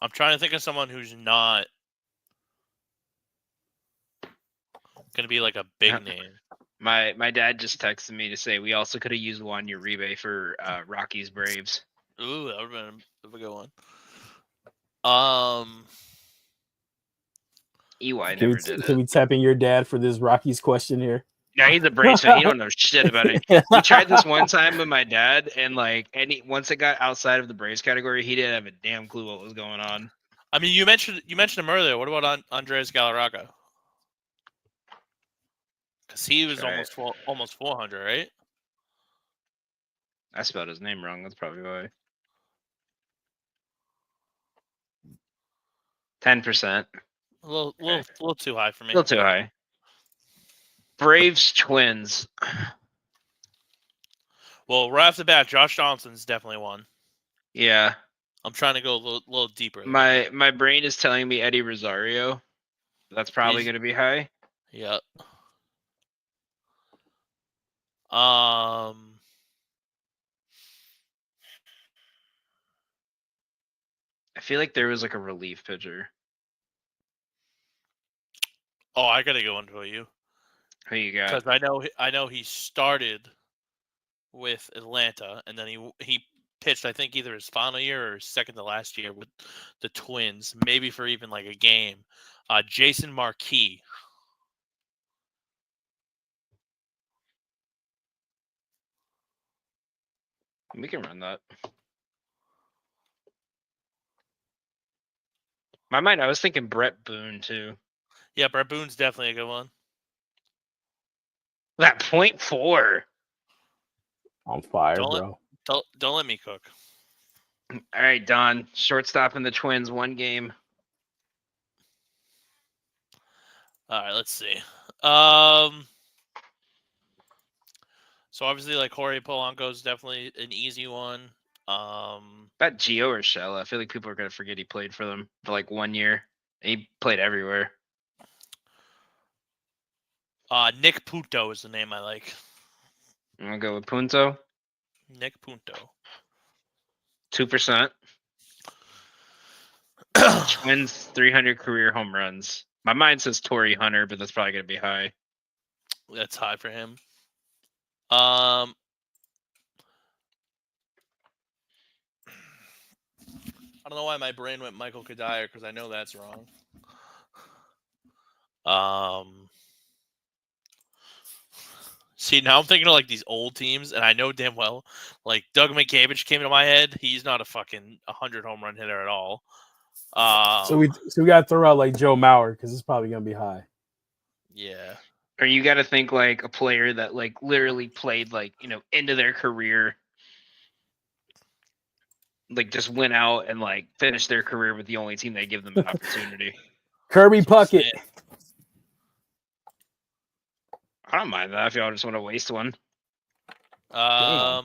I'm trying to think of someone who's not gonna be like a big name. My dad just texted me to say we also could have used Juan Uribe for Rockies Braves. Ooh, that would have been a good one. EY never did Can it. we tap in your dad for this Rockies question here? Yeah, he's a Braves fan. He don't know shit about it. We tried this one time with my dad, and like once it got outside of the Braves category, he didn't have a damn clue what was going on. I mean, you mentioned him earlier. What about Andres Galarraga? Because he was almost 400, right? I spelled his name wrong. That's probably why. 10%. A little too high for me. A little too high. Braves Twins. Well, right off the bat, Josh Johnson's definitely one. Yeah. I'm trying to go a little deeper. My brain is telling me Eddie Rosario. That's probably going to be high. Yep. I feel like there was like a relief pitcher. Oh, I gotta go into you. Who you got? Because I know he started with Atlanta, and then he pitched, I think, either his final year or second to last year with the Twins, maybe for even like a game. Jason Marquis. We can run that. My mind, I was thinking Brett Boone too. Yeah, Brett Boone's definitely a good one. That 0.4. On fire, bro. Don't let me cook. All right, Don. Shortstop in the Twins, one game. All right, let's see. So obviously, like Jorge Polanco is definitely an easy one. About Gio Urshela. I feel like people are gonna forget he played for them for like 1 year. He played everywhere. Nick Punto is the name I like. I'm gonna go with Punto. Nick Punto. 2%. Twins 300 career home runs. My mind says Torrey Hunter, but that's probably gonna be high. That's high for him. I don't know why my brain went Michael Kadire because I know that's wrong. See, now I'm thinking of like these old teams, and I know damn well, like Doug McCabbage came into my head. He's not a fucking 100 home run hitter at all. So we got to throw out like Joe Mauer because it's probably gonna be high. Yeah. Or you got to think like a player that like literally played like into their career, like just went out and like finished their career with the only team that give them an opportunity. Kirby Puckett. I don't mind that if y'all just want to waste one. Nah,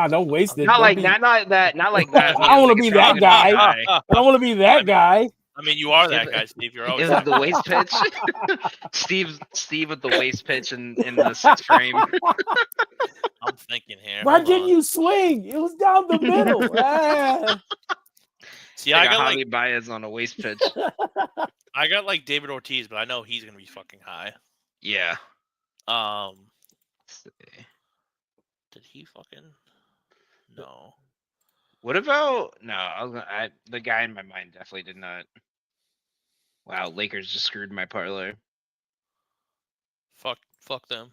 don't waste it. Not like that. I don't want to be that guy. I don't want to be that guy. I mean, you are that guy, Steve. You're always the waist pitch. Steve with the waist pitch in the 6th frame. I'm thinking here. Why didn't you swing? It was down the middle. See, I got Javi Baez on a waist pitch. I got like David Ortiz, but I know he's gonna be fucking high. Yeah. Did he fucking? No. What about the guy in my mind definitely did not. Wow, Lakers just screwed my parlay. Fuck them.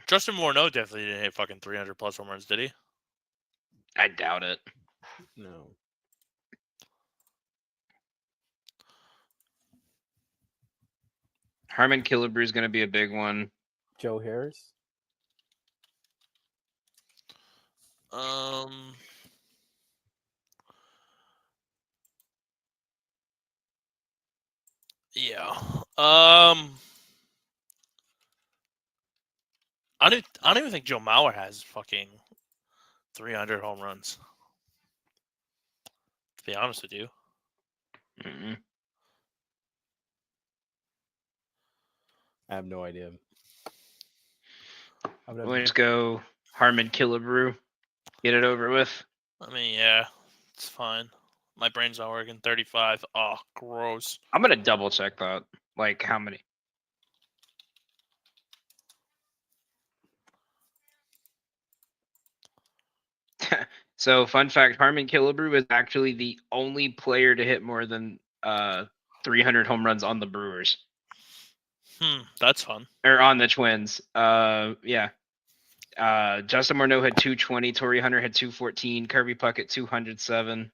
Justin Morneau definitely didn't hit fucking 300 plus home runs, did he? I doubt it. No. Harmon Killebrew is going to be a big one. Joe Harris. Yeah. I don't even think Joe Mauer has fucking 300 home runs. To be honest with you. Mm-mm. I have no idea. We'll just go Harmon Killebrew. Get it over with. I mean, yeah, it's fine. My brain's not working. 35. Oh, gross. I'm gonna double check that. Like how many? So, fun fact: Harmon Killebrew is actually the only player to hit more than 300 home runs on the Brewers That's fun. or on the Twins. Yeah. Justin Morneau had 220. Torrey Hunter had 214. Kirby Puckett 207.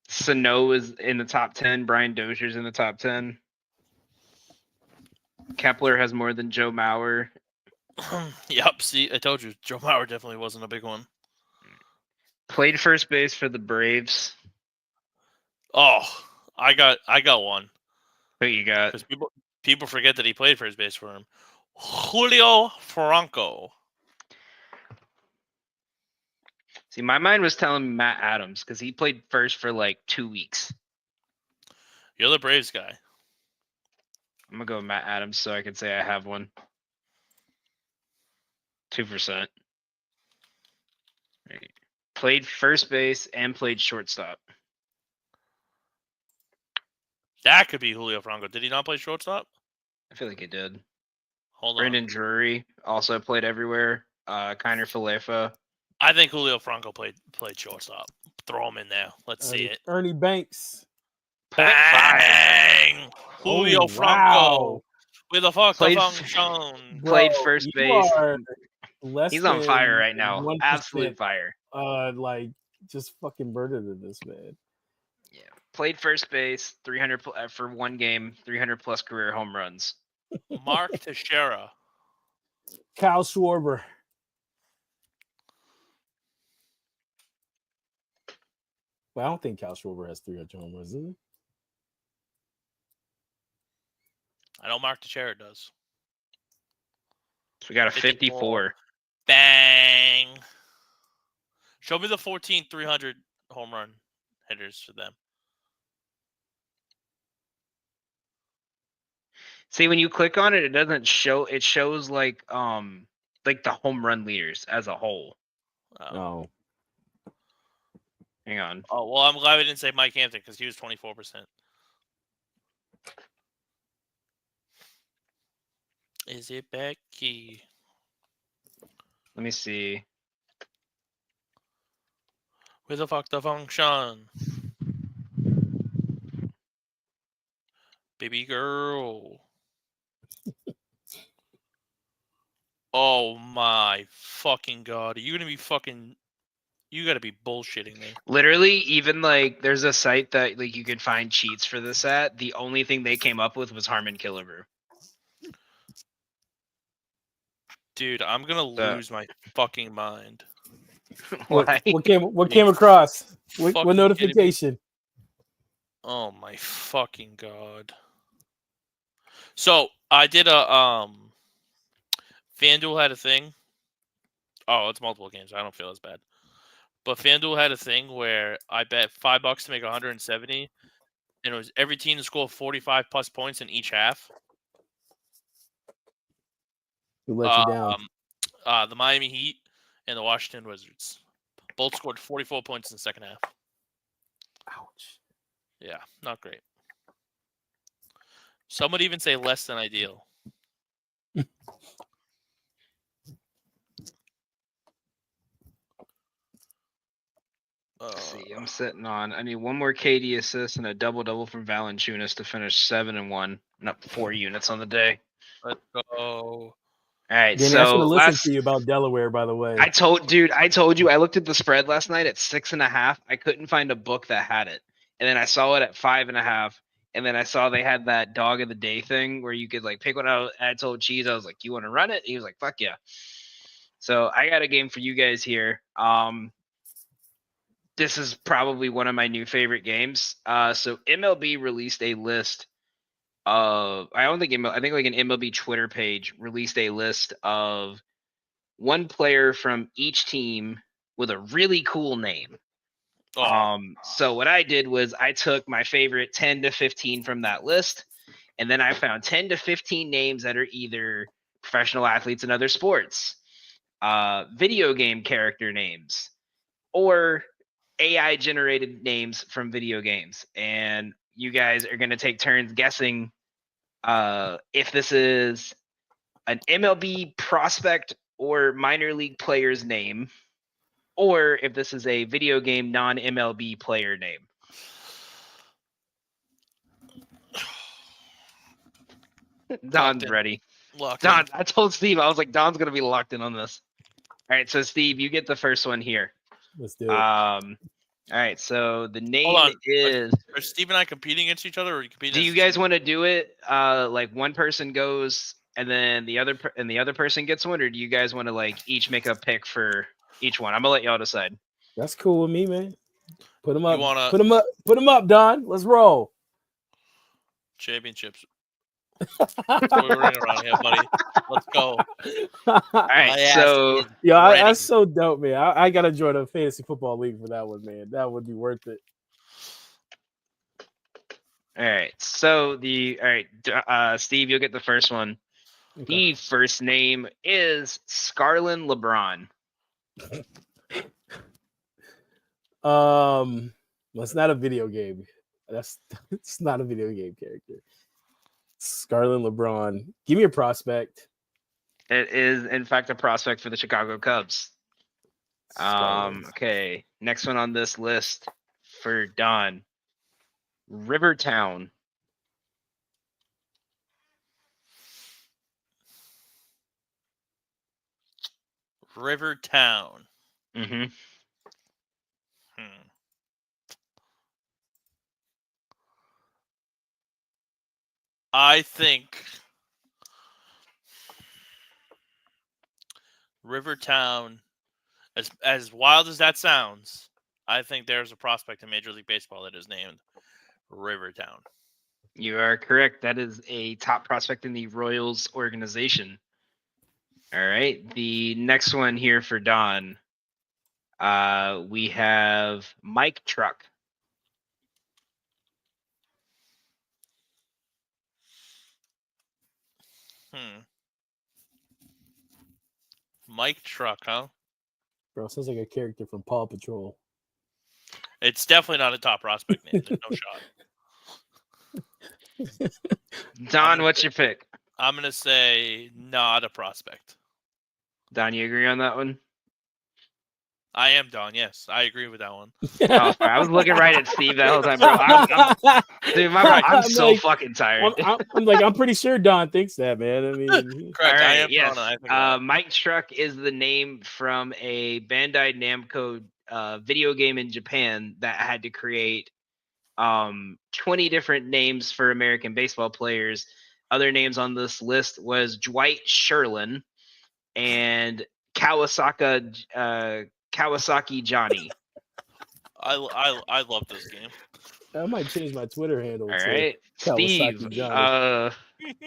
Sano is in the top 10. Brian Dozier's in the top 10. Kepler has more than Joe Mauer. Yep. See, I told you, Joe Mauer definitely wasn't a big one. Played first base for the Braves. Oh, I got one. Who you got? Because people forget that he played first base for him. Julio Franco. See, my mind was telling me Matt Adams because he played first for like 2 weeks. You're the Braves guy. I'm gonna go with Matt Adams so I can say I have one. 2%. Played first base and played shortstop. That could be Julio Franco. Did he not play shortstop? I feel like he did. Hold Brendan on. Drury also played everywhere. Kiner Falefa. I think Julio Franco played shortstop. Throw him in there. Let's see it. Ernie Banks. 0.5. Bang! Julio Franco. Wow. With a fuck Played function. Played first you base. Are less He's on fire than right now. 1%, Absolute fire. like just fucking murdered in this, man. Yeah. Played first base, 300 for one game, 300 plus career home runs. Mark Teixeira. Kyle Schwarber. Well, I don't think Kyle Schwarber has 300 home runs, does he? I know Mark Teixeira does. So we got a 54. Bang! Show me the 14 300 home run hitters for them. See, when you click on it, it doesn't show. It shows like the home run leaders as a whole. Oh. Hang on. Oh, well, I'm glad we didn't say Mike Anthony because he was 24%. Is it Becky? Let me see. Where the fuck the function? Baby girl. Oh my fucking god. Are you gonna be fucking... You gotta be bullshitting me. Literally, even like there's a site that like you could find cheats for this at. The only thing they came up with was Harmon Killebrew. Dude, I'm gonna lose my fucking mind. Why? What came across? What Fucking notification? Oh my fucking god. So I did a FanDuel had a thing. Oh, it's multiple games. I don't feel as bad. But FanDuel had a thing where I bet $5 to make 170, and it was every team to score 45 plus points in each half. Who let you down? The Miami Heat and the Washington Wizards both scored 44 points in the second half. Ouch. Yeah, not great. Some would even say less than ideal. Let's see, I'm sitting on. I need one more KD assist and a double from Valanciunas to finish 7-1, and up 4 units on the day. Let's go. All right, Danny, I should so have listened to you about Delaware, by the way. I told you. I looked at the spread last night at 6.5. I couldn't find a book that had it, and then I saw it at 5.5. And then I saw they had that dog of the day thing where you could like pick one out. And I told Cheese, I was like, "You want to run it?" He was like, "Fuck yeah." So I got a game for you guys here. This is probably one of my new favorite games. So MLB released a list of I think like an MLB Twitter page released a list of one player from each team with a really cool name. So what I did was I took my favorite 10 to 15 from that list, and then I found 10 to 15 names that are either professional athletes in other sports, video game character names, or AI generated names from video games. And you guys are going to take turns guessing if this is an MLB prospect or minor league player's name, or if this is a video game non-MLB player name. Don's ready. Don, I told Steve, I was like, Don's going to be locked in on this. All right, so Steve, you get the first one here. Let's do it. All right, so the name is. Are Steve and I competing against each other, or are you competing? Do you guys want to do it? Like one person goes, and then the other person gets one, or do you guys want to like each make a pick for each one? I'm gonna let y'all decide. That's cool with me, man. Put them up. Wanna... Put them up, Don. Let's roll. Championships. We're running around here, buddy. Let's go. All right, so that's so dope, man. I gotta join a fantasy football league for that one, man. That would be worth it. All right, so Steve, you'll get the first one. Okay. The first name is Scarlin LeBron. Well, it's not a video game. It's not a video game character. Scarlin LeBron. Give me a prospect. It is, in fact, a prospect for the Chicago Cubs. Okay. Next one on this list for Don. Rivertown. Rivertown. Mm-hmm. I think Rivertown, as wild as that sounds, I think there's a prospect in Major League Baseball that is named Rivertown. You are correct. That is a top prospect in the Royals organization. All right. The next one here for Don. We have Mike Truck. Mike Truck, huh? Bro, sounds like a character from Paw Patrol. It's definitely not a top prospect name. There's no shot. Don, what's your pick? I'm going to say not a prospect. Don, you agree on that one? I am Don, yes. I agree with that one. Oh, I was looking right at Steve that whole time, bro. I'm so like, fucking tired. I'm pretty sure Don thinks that, man. I mean, correct. Right, I am yes. Don, Mike Truck is the name from a Bandai Namco video game in Japan that had to create 20 different names for American baseball players. Other names on this list was Dwight Sherlin and Kawasaki Johnny. I love this game. I might change my Twitter handle. All right, Steve.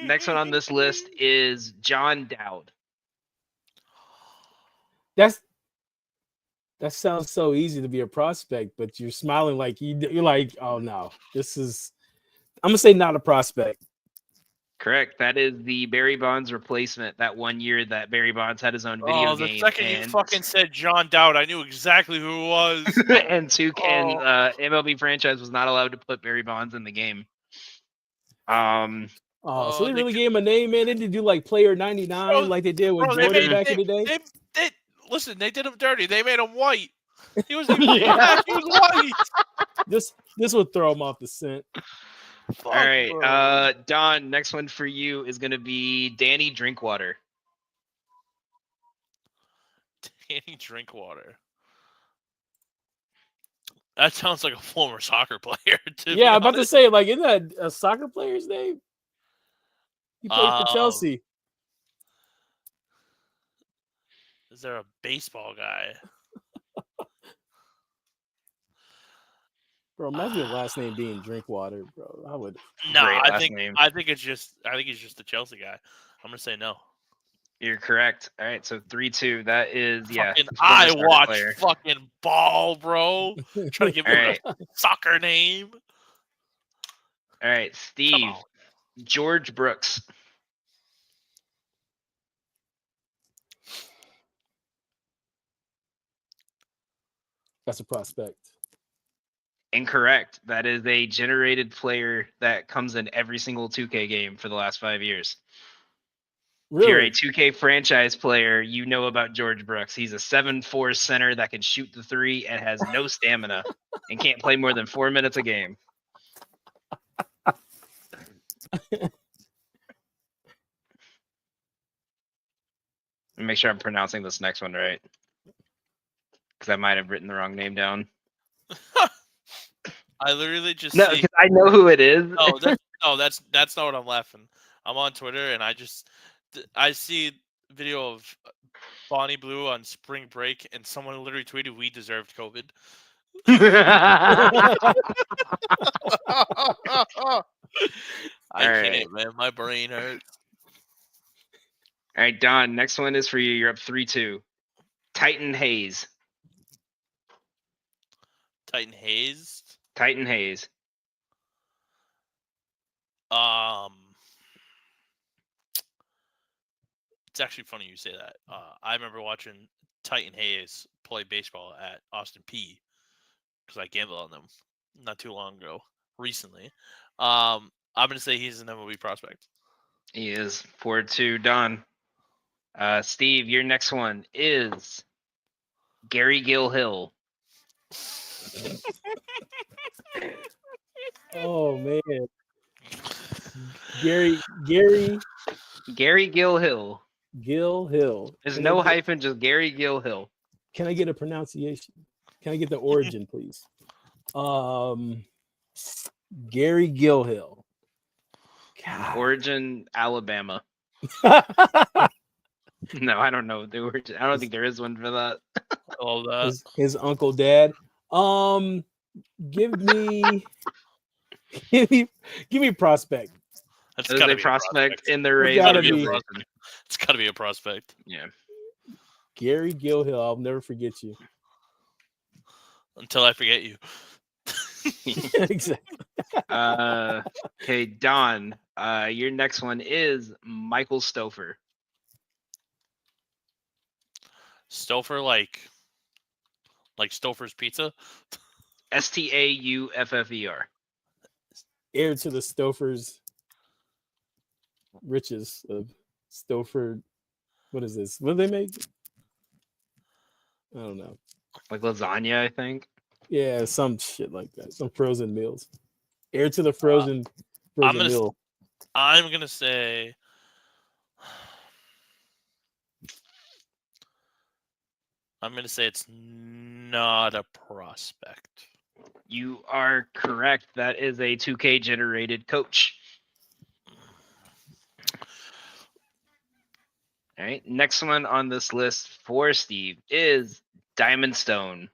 Next one on this list is John Dowd. That sounds so easy to be a prospect, but you're smiling like you're like, oh no, this is. I'm gonna say not a prospect. Correct. That is the Barry Bonds replacement. That 1 year that Barry Bonds had his own video game. The second you fucking said John Dowd, I knew exactly who it was. And MLB franchise was not allowed to put Barry Bonds in the game. So they really gave him a name, man. They didn't do like Player 99 like they did with Jordan back in the day. Listen, they did him dirty. They made him white. He was black. He was white. This would throw him off the scent. All right, Don, next one for you is going to be Danny Drinkwater. Danny Drinkwater. That sounds like a former soccer player, too. Yeah, I'm about to say, like, isn't that a soccer player's name? He played for Chelsea. Is there a baseball guy? Bro, imagine your last name being Drinkwater, bro. I would. No, Great I last think name. he's just the Chelsea guy. I'm gonna say no. You're correct. All right, so 3-2. That is Fucking, former I starter watch player. fucking ball, bro. Trying to give All me right, a soccer name. all right, Come Steve. on. George Brooks. That's a prospect. Incorrect. That is a generated player that comes in every single 2K game for the last 5 years. If you're a Really? 2K franchise player, you know about George Brooks. He's a 7'4" center that can shoot the three and has no stamina and can't play more than 4 minutes a game. Let me make sure I'm pronouncing this next one right, because I might have written the wrong name down. I literally just No, see. because I know who it is. That's not what I'm laughing. I'm on Twitter and I see video of Bonnie Blue on spring break and someone literally tweeted, "We deserved COVID." I All right. can't, man. My brain hurts. All right, Don. Next one is for you. You're up 3-2. Titan Hayes. Titan Hayes. Titan Hayes. It's actually funny you say that. I remember watching Titan Hayes play baseball at Austin P because I gambled on them not too long ago, recently. I'm gonna say he's an MLB prospect. He is 4-2. Don. Steve, your next one is Gary Gilhill. Oh man. Gary Gilhill. There's no hyphen, just Gary Gilhill. Can I get a pronunciation? Can I get the origin, please? Gary Gilhill. God. Origin, Alabama. No, I don't know the origin. I don't think there is one for that. All that. His uncle, dad. Give me prospect. That's There's gotta a be prospect in the It's Rays. gotta a be. prospect. It's gotta be a prospect. Yeah. Gary Gilhill. I'll never forget you. Until I forget you. Exactly. Okay, Don. Your next one is Michael Stouffer. Stouffer, like Stouffer's Pizza. Stauffer. Heir to the Stoffer's riches of Stouffer. What is this? What do they make? I don't know. Like lasagna, I think. Yeah, some shit like that. Some frozen meals. Heir to the frozen meal. I'm gonna say. I'm gonna say it's not a prospect. You are correct. That is a 2K generated coach. All right. Next one on this list for Steve is Diamond Stone.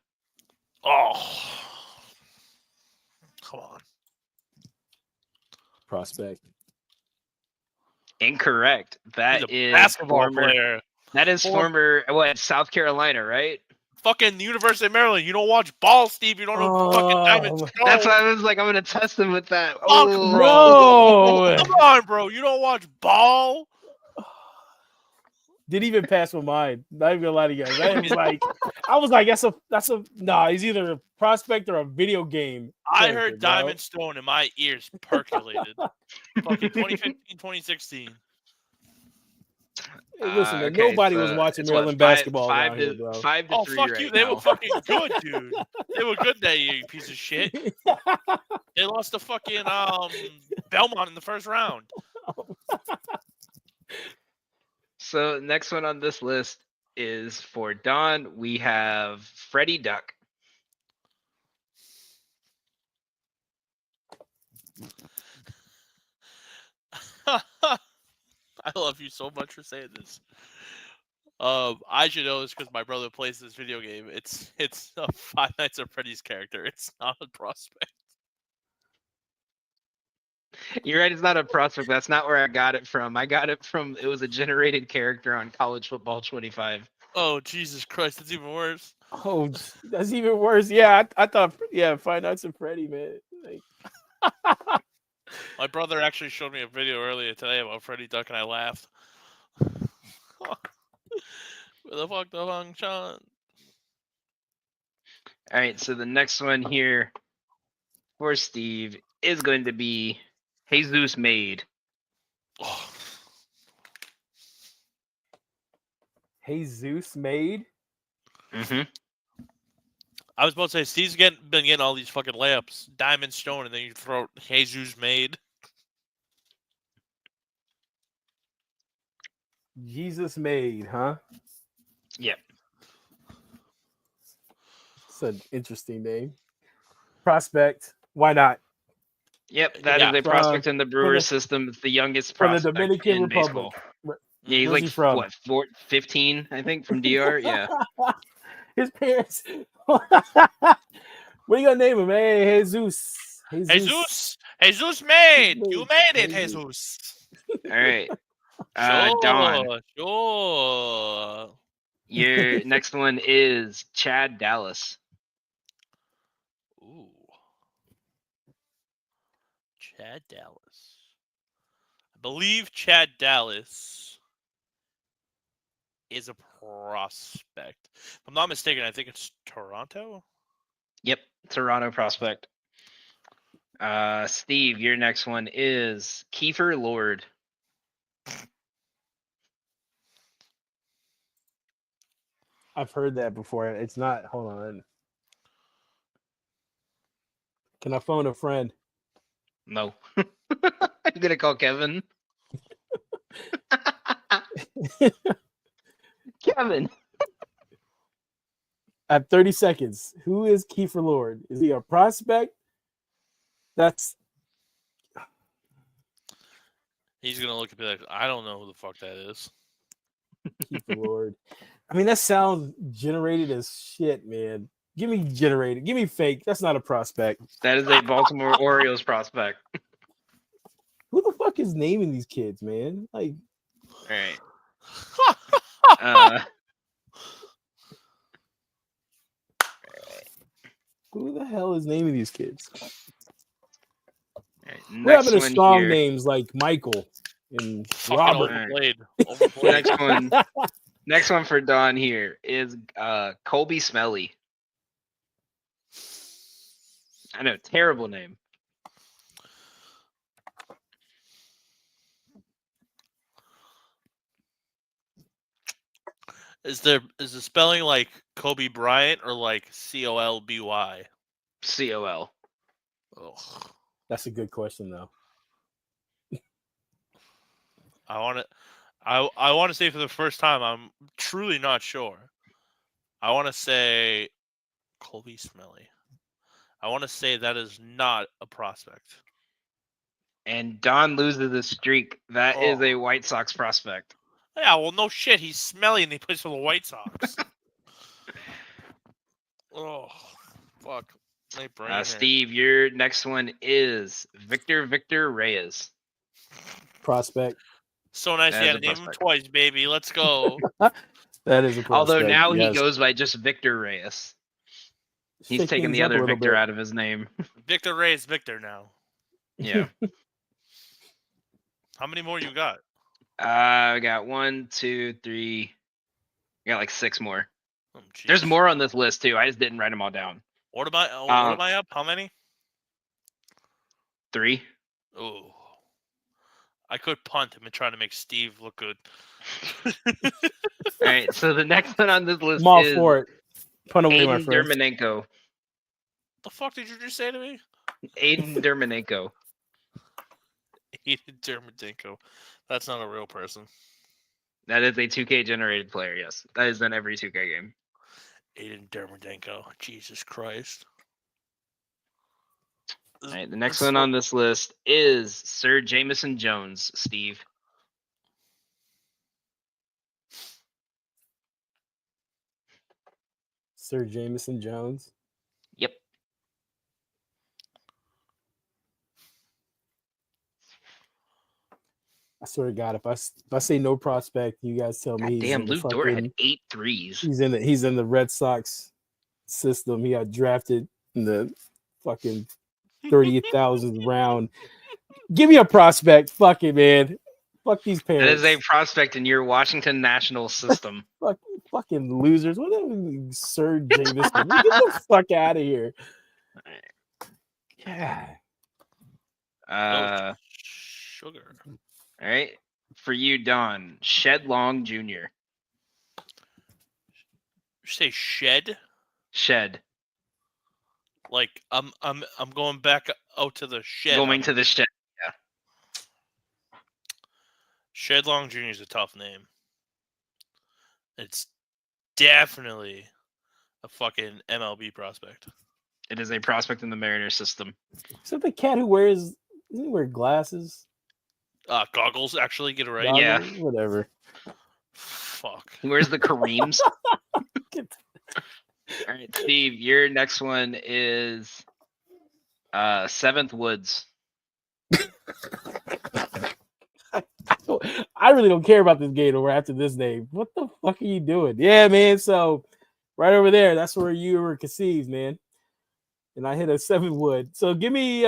Oh, come on. Prospect. Incorrect. That He's a is basketball former. player. That is former South Carolina, right? Fucking University of Maryland. You don't watch ball, Steve. You don't know fucking Diamond Stone. That's why I was like, I'm gonna test him with that. Fuck, Oh, bro. Come on, bro. You don't watch ball? Didn't even pass my mind. Not even gonna lie to you guys. I was like, that's a nah. He's either a prospect or a video game. I heard Diamond Stone and my ears percolated. Fucking 2015, 2016. Hey, listen, man, okay, nobody so was watching it's Maryland what, basketball around here, bro. 5 to Oh, 3 fuck right you. They now. were fucking good, dude. They were good that year, you piece of shit. They lost to fucking Belmont in the first round. So next one on this list is for Don. We have Freddie Duck. I love you so much for saying this. I should know this because my brother plays this video game. It's a Five Nights at Freddy's character. It's not a prospect. You're right. It's not a prospect. That's not where I got it from. I got it from. It was a generated character on College Football 25. Oh Jesus Christ, that's even worse. Oh, that's even worse. Yeah, I thought. Yeah, Five Nights at Freddy, man. Like, My brother actually showed me a video earlier today about Freddy Duck, and I laughed. Where the fuck the function? All right. So the next one here for Steve is going to be Jesus Made. Oh, Jesus made. Mm-hmm. I was about to say Steve's been getting all these fucking layups, Diamond Stone, and then you throw Jesus Made. Jesus made, huh? Yep. It's an interesting name. Prospect. Why not? Yep. That Yeah. is a prospect in the Brewers the- system. It's the youngest From the prospect Dominican in Republic. baseball. Yeah, he's Where's like he from? what, 15, I think, from DR. Yeah. His parents. What are you gonna name him? Hey, Jesus. Jesus made. You made it, Jesus. All right. Sure, Don. sure. Your next one is Chad Dallas. Ooh. Chad Dallas. I believe Chad Dallas is a prospect. If I'm not mistaken, I think it's Toronto. Yep, Toronto prospect. Steve, your next one is Kiefer Lord. I've heard that before. It's not. Hold on. Can I phone a friend? No. I'm gonna call Kevin. Kevin. I have 30 seconds. Who is Kiefer Lord? Is he a prospect? That's He's gonna look at me like, I don't know who the fuck that is. Kiefer Lord. I mean, that sounds generated as shit, man. Give me generated. Give me fake. That's not a prospect. That is a Baltimore Orioles prospect. Who the fuck is naming these kids, man? Like, All right. who the hell is naming these kids? All right, We're next having a one strong here. names like Michael and Fucking Robert. overplayed. Next one for Don here is Colby Smelly. I know, terrible name. Is the spelling like Kobe Bryant or like Colby? COL. Ugh. That's a good question, though. I want to say for the first time, I'm truly not sure. I want to say Colby Smelly. I want to say that is not a prospect. And Don loses the streak. That is a White Sox prospect. Yeah, well, no shit. He's smelly and he plays for the White Sox. Oh, fuck. My brain hurts. Steve, your next one is Victor Reyes. Prospect. So nice That you is had a to name him prospect. twice, baby. Let's go. That is a prospect. Although now he yes. goes by just Victor Reyes. He's Shake taking things the up a other little Victor bit. out of his name. Victor Reyes Victor now. Yeah. How many more you got? I got 1, 2, 3. I got like 6 more. Oh, There's jeez. more on this list too. I just didn't write them all down. What am I up? How many? 3. Oh. I could punt him and try to make Steve look good. All right. So the next one on this list I'm all is for it. Punt away, my Aiden friend. Dermanenko. The fuck did you just say to me? Aiden Dermanenko. Aiden Dermadinko. That's not a real person. That is a 2K generated player. Yes, that is in every 2K game. Aiden Dermadinko. Jesus Christ. All right. The next one on this list is Sir Jamison Jones. Steve. Sir Jameson Jones. Yep. I swear to God, if I say no prospect, you guys tell me God he's damn, in the Luke Dort had fucking 8 threes. he's in the Red Sox system. He got drafted in the fucking 30,000th round. Give me a prospect. Fuck it, man. Fuck these That parents. is a prospect in your Washington National system. Fucking losers. What are Sir Jameson? Get the fuck out of here. Yeah. Sugar. All right. For you, Don, Shed Long Jr. You say shed? Shed. Like I'm going back out to the shed. Going to the shed. Shed Long Jr. is a tough name. It's definitely a fucking MLB prospect. It is a prospect in the Mariners system. Is that the cat who wears doesn't he wear glasses? Goggles, actually, get it right. Yeah. Whatever. Fuck. He wears the Kareems. All right, Steve, your next one is 7th Woods. I really don't care about this game over after this name. What the fuck are you doing? Yeah, man. So right over there, that's where you were conceived, man. And I hit a 7 wood. So give me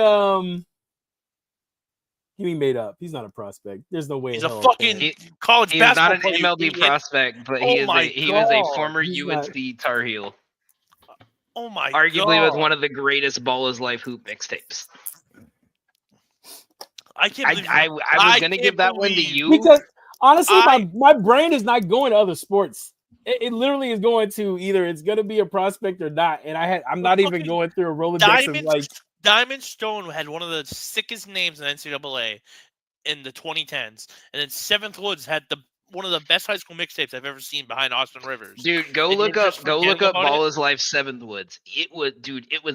made up. He's not a prospect. There's no way. He's a fucking college He's basketball not an player. MLB prospect, but he Oh was a God. former He's UNC Tar Heel. Oh my Arguably God. with one of the greatest Ball is Life hoop mixtapes. I can't believe I was gonna give that one to you because honestly, my brain is not going to other sports. It literally is going to either it's going to be a prospect or not, and I'm not even going through a Rolodex of like Diamond Stone had one of the sickest names in NCAA in the 2010s, and then 7th Woods had one of the best high school mixtapes I've ever seen behind Austin Rivers. Dude, go look up Ball is Life 7th Woods. It was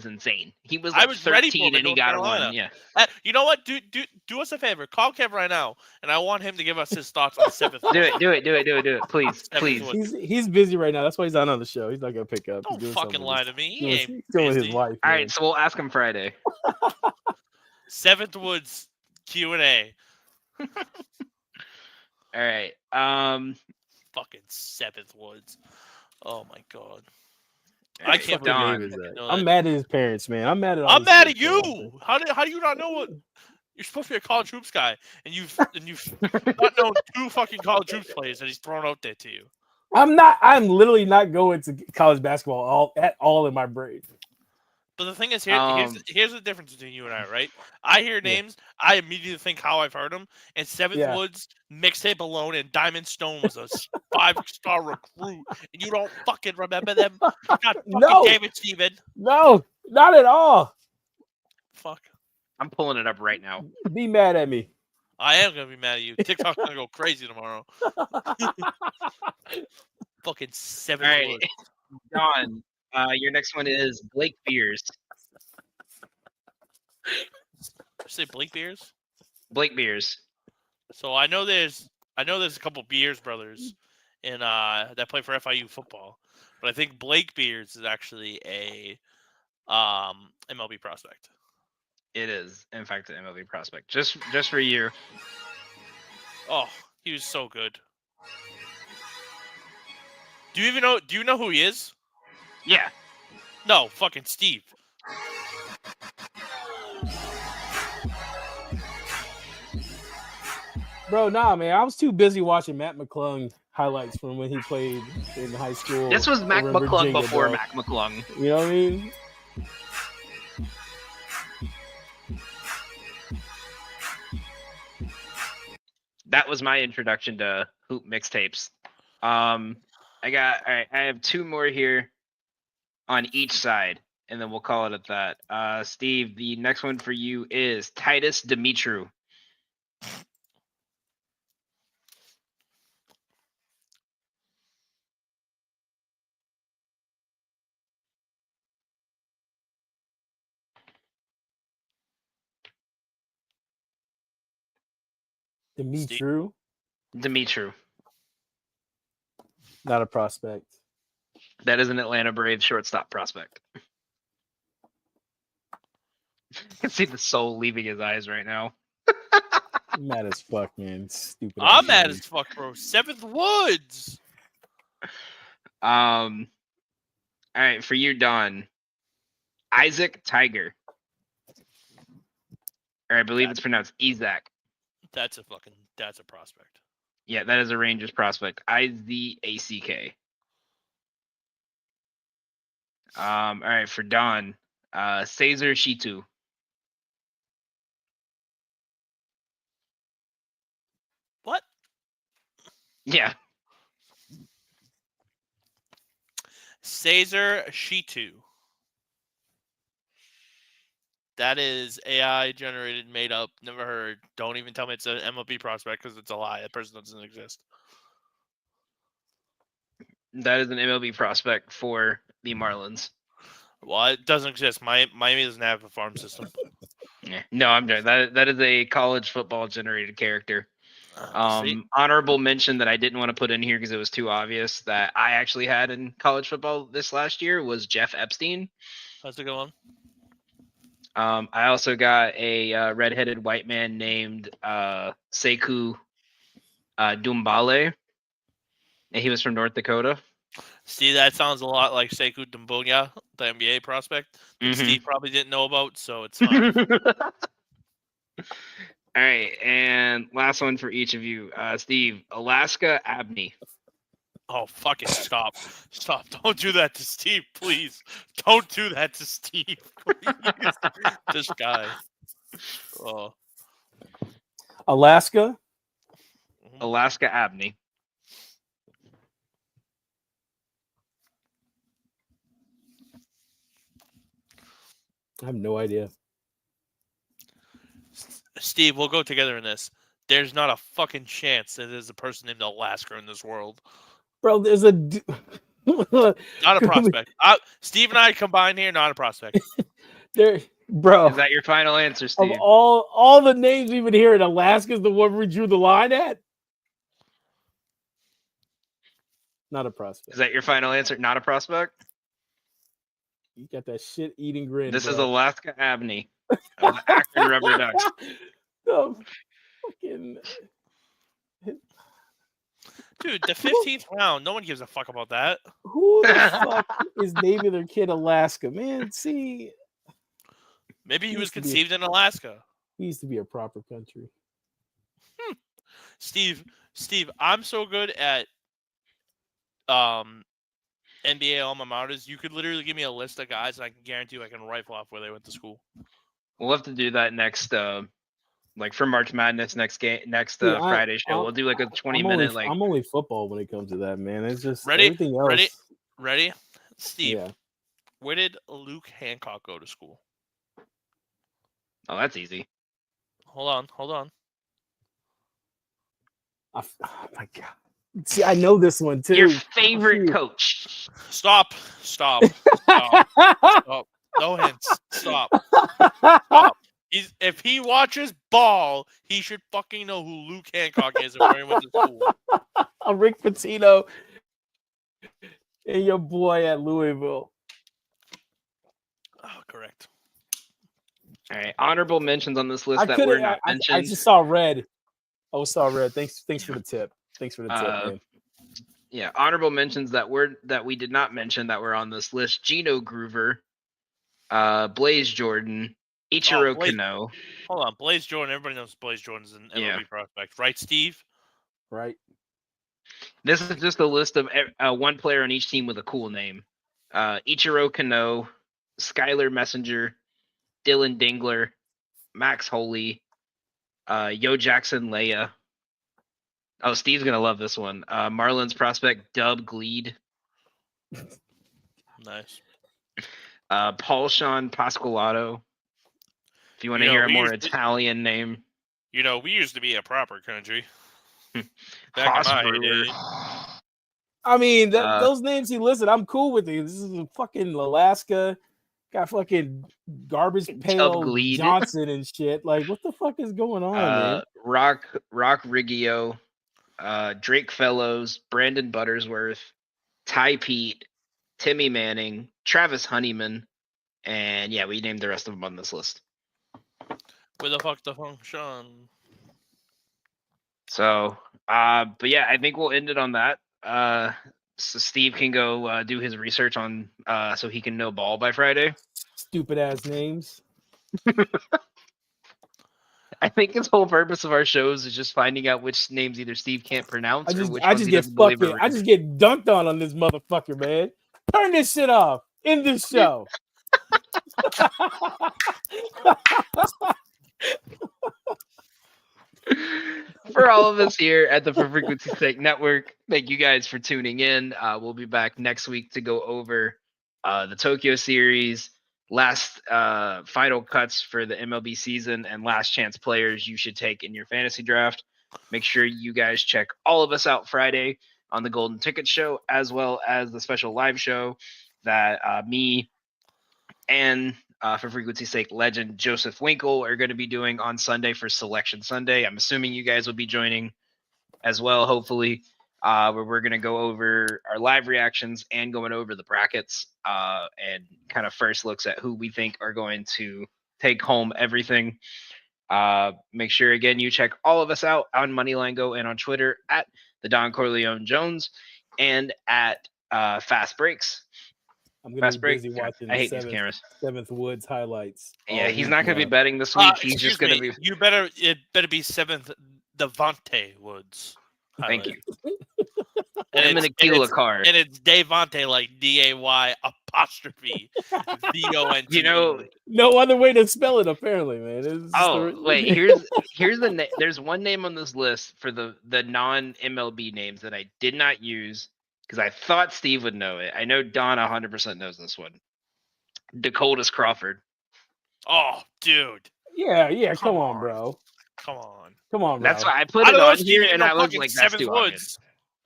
insane. He was like 13 and he got a run. Yeah. You know what? Do us a favor. Call Kev right now, and I want him to give us his thoughts on 7th Woods. Do it. Please. He's busy right now. That's why he's not on the show. He's not gonna pick up. Don't fucking lie to me. He's doing his life. All right, so we'll ask him Friday. 7th Woods Q&A. All right. Fucking 7th Woods. Oh my God. Right, I can't believe that. I'm mad at his parents, man. I'm mad at. I'm mad at you. How do you not know what? You're supposed to be a college hoops guy, and you've not known 2 fucking college hoops players that he's thrown out there to you. I'm not. I'm literally not going to college basketball at all in my brain. But the thing is, here's the difference between you and I, right? I hear names, I immediately think how I've heard them. And 7th Woods, mixtape alone, and Diamond Stone was a 5-star recruit, and you don't fucking remember them. No, David Steven. No, not at all. Fuck. I'm pulling it up right now. Be mad at me. I am gonna be mad at you. TikTok's gonna go crazy tomorrow. Fucking 7th Woods. John. Your next one is Blake Beers. Say Blake Beers? Blake Beers. So I know there's a couple Beers brothers in that play for FIU football, but I think Blake Beers is actually a MLB prospect. It is, in fact, an MLB prospect. Just for you. Oh, he was so good. Do you know who he is? Yeah. No, fucking Steve. Bro, nah, man. I was too busy watching Matt McClung highlights from when he played in high school. This was Mac McClung Virginia, before bro. Mac McClung. You know what I mean? That was my introduction to hoop mixtapes. I have 2 more here on each side, and then we'll call it at that. Steve, the next one for you is Titus Dimitru. Dimitru. Dimitru. Not a prospect. That is an Atlanta Braves shortstop prospect. I can see the soul leaving his eyes right now. Mad as fuck, man. Stupid. I'm ass mad name. as fuck, bro. Seventh Woods. All right, for you, Don. Isaac Tiger. Or I believe it's pronounced Isaac. That's a prospect. Yeah, that is a Rangers prospect. Izack. All right, for Don. Cesar Shitu. What? Yeah. Cesar Shitu. That is AI generated, made up, never heard. Don't even tell me it's an MLB prospect because it's a lie. That person doesn't exist. That is an MLB prospect for the Marlins. Well, it doesn't exist. Miami doesn't have a farm system. Yeah. No, I'm joking. That is a college football generated character. See? Honorable mention that I didn't want to put in here because it was too obvious that I actually had in college football this last year was Jeff Epstein. How's it going? I also got a redheaded white man named Sekou Dumbale, and he was from North Dakota. See, that sounds a lot like Sekou Doumbouya, the NBA prospect that Mhm. Steve probably didn't know about, so it's fine. All right, and last one for each of you. Steve, Alaska Abney. Oh, fucking stop. Stop. Don't do that to Steve, please. Don't do that to Steve, please. This guy. Oh. Alaska. Alaska Abney. I have no idea. Steve, we'll go together in this. There's not a fucking chance that there's a person named Alaska in this world. Bro, there's a Not a prospect. Steve and I combined here, not a prospect. there, bro. Is that your final answer, Of Steve? all the names we've been hearing, Alaska's the one we drew the line at. Not a prospect. Is that your final answer? Not a prospect? You got that shit eating grin. This bro. is Alaska Abney of the Akron Rubber Ducks. The fucking Dude, the 15th round, no one gives a fuck about that. who the fuck is naming their kid Alaska, man? See, Maybe he was used to be- conceived in Alaska. he used to be a proper country. Steve, I'm so good at NBA alma maters. You could literally give me a list of guys, and I can guarantee you I can rifle off where they went to school. We'll have to do that next, like for March Madness next Dude, Friday show. We'll do like a 20-minute like. I'm only football when it comes to that, man. It's just Ready? everything else. Ready? Steve, Yeah. where did Luke Hancock go to school? Oh, that's easy. Hold on. Oh my god. See, I know this one too. Your favorite coach. Stop. No hints. Stop. If he watches ball, he should fucking know who Luke Hancock is and where he went to school. Rick Pitino and your boy at Louisville. Oh, correct. All right, honorable mentions on this list I that were couldn't. not I mentioned. just saw red. I saw red. Thanks for the tip. Thanks for the tip, man. Yeah, honorable mentions that we did not mention that were on this list: Gino Groover, Blaze Jordan, Ichiro Kano. Hold on, Blaze Jordan. Everybody knows Blaze Jordan's an MLB prospect, right, Steve? Right. This is just a list of one player on each team with a cool name: Ichiro Kano, Skylar Messenger, Dylan Dingler, Max Holy, Yo Jackson Leia. Oh, Steve's gonna love this one. Marlins prospect Dub Gleed. Nice. Paul Sean Pasqualato. If you want to hear a more Italian name. You know, we used to be a proper country. Haas Brewer. I mean, those names he listed, I'm cool with it. This is fucking Alaska. Got fucking garbage pail Johnson and shit. Like, what the fuck is going on, man? Rock Riggio, Drake Fellows, Brandon Buttersworth, Ty Pete, Timmy Manning, Travis Honeyman, and yeah, we named the rest of them on this list. Where the fuck the function? So, but yeah, I think we'll end it on that. So Steve can go do his research on so he can know ball by Friday. Stupid ass names. I think his whole purpose of our shows is just finding out which names either Steve can't pronounce or which I ones just he get doesn't believe fucking are I real. just get dunked on this motherfucker, man. Turn this shit off. End this show. For all of us here at the For Frequency's Sake Network, thank you guys for tuning in. We'll be back next week to go over the Tokyo series, last final cuts for the MLB season, and last chance players you should take in your fantasy draft. Make sure you guys check all of us out Friday on the Golden Ticket Show, as well as the special live show that me and for frequency's sake, legend Joseph Winkle are going to be doing on Sunday for Selection Sunday. I'm assuming you guys will be joining as well, hopefully, where we're going to go over our live reactions and going over the brackets and kind of first looks at who we think are going to take home everything. Make sure, again, you check all of us out on Moneyline Go and on Twitter at the Don Corleone Jones and at Fast Breaks. I'm gonna be busy God, watching I hate these seventh cameras. Woods highlights. Yeah, all he's week not going to be long. betting this week. He's just Excuse going to me, be. It better be 7th Devontae Woods. Thank you. And Him and it's, Akila Carr. and it's Davonte, like DAY apostrophe VONTE. You know, No other way to spell it, apparently, man. It's just wait. Here's the name. There's one name on this list for the non MLB names that I did not use because I thought Steve would know it. I know Don 100% knows this one. Dakotas Crawford. Oh, dude. Yeah. Come on, bro. Come on. Come on, bro. That's why I put it on here, and I was like, "That's 7th too obvious."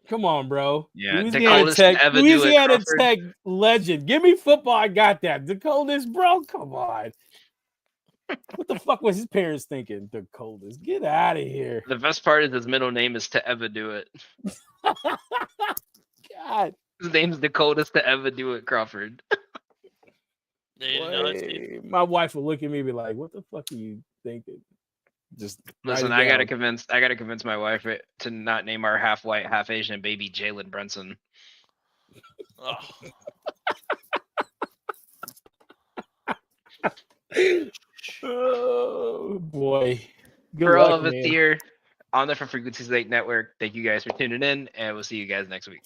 Come on, bro. Yeah, Louisiana Dakotas Tech, Evan Louisiana Crawford. Tech legend. Give me football. I got that. Dakotas, bro. Come on. What the fuck was his parents thinking? Dakotas, get out of here. The best part is his middle name is To Ever Do It. God. His name's Dakotas To Ever Do It Crawford. Boy, my wife will look at me and be like, "What the fuck are you thinking?" Just listen. I gotta convince my wife to not name our half white, half Asian baby Jalen Brunson. Oh boy. Good for luck, all of us man. here on the For Frequency's Sake Network, thank you guys for tuning in, and we'll see you guys next week.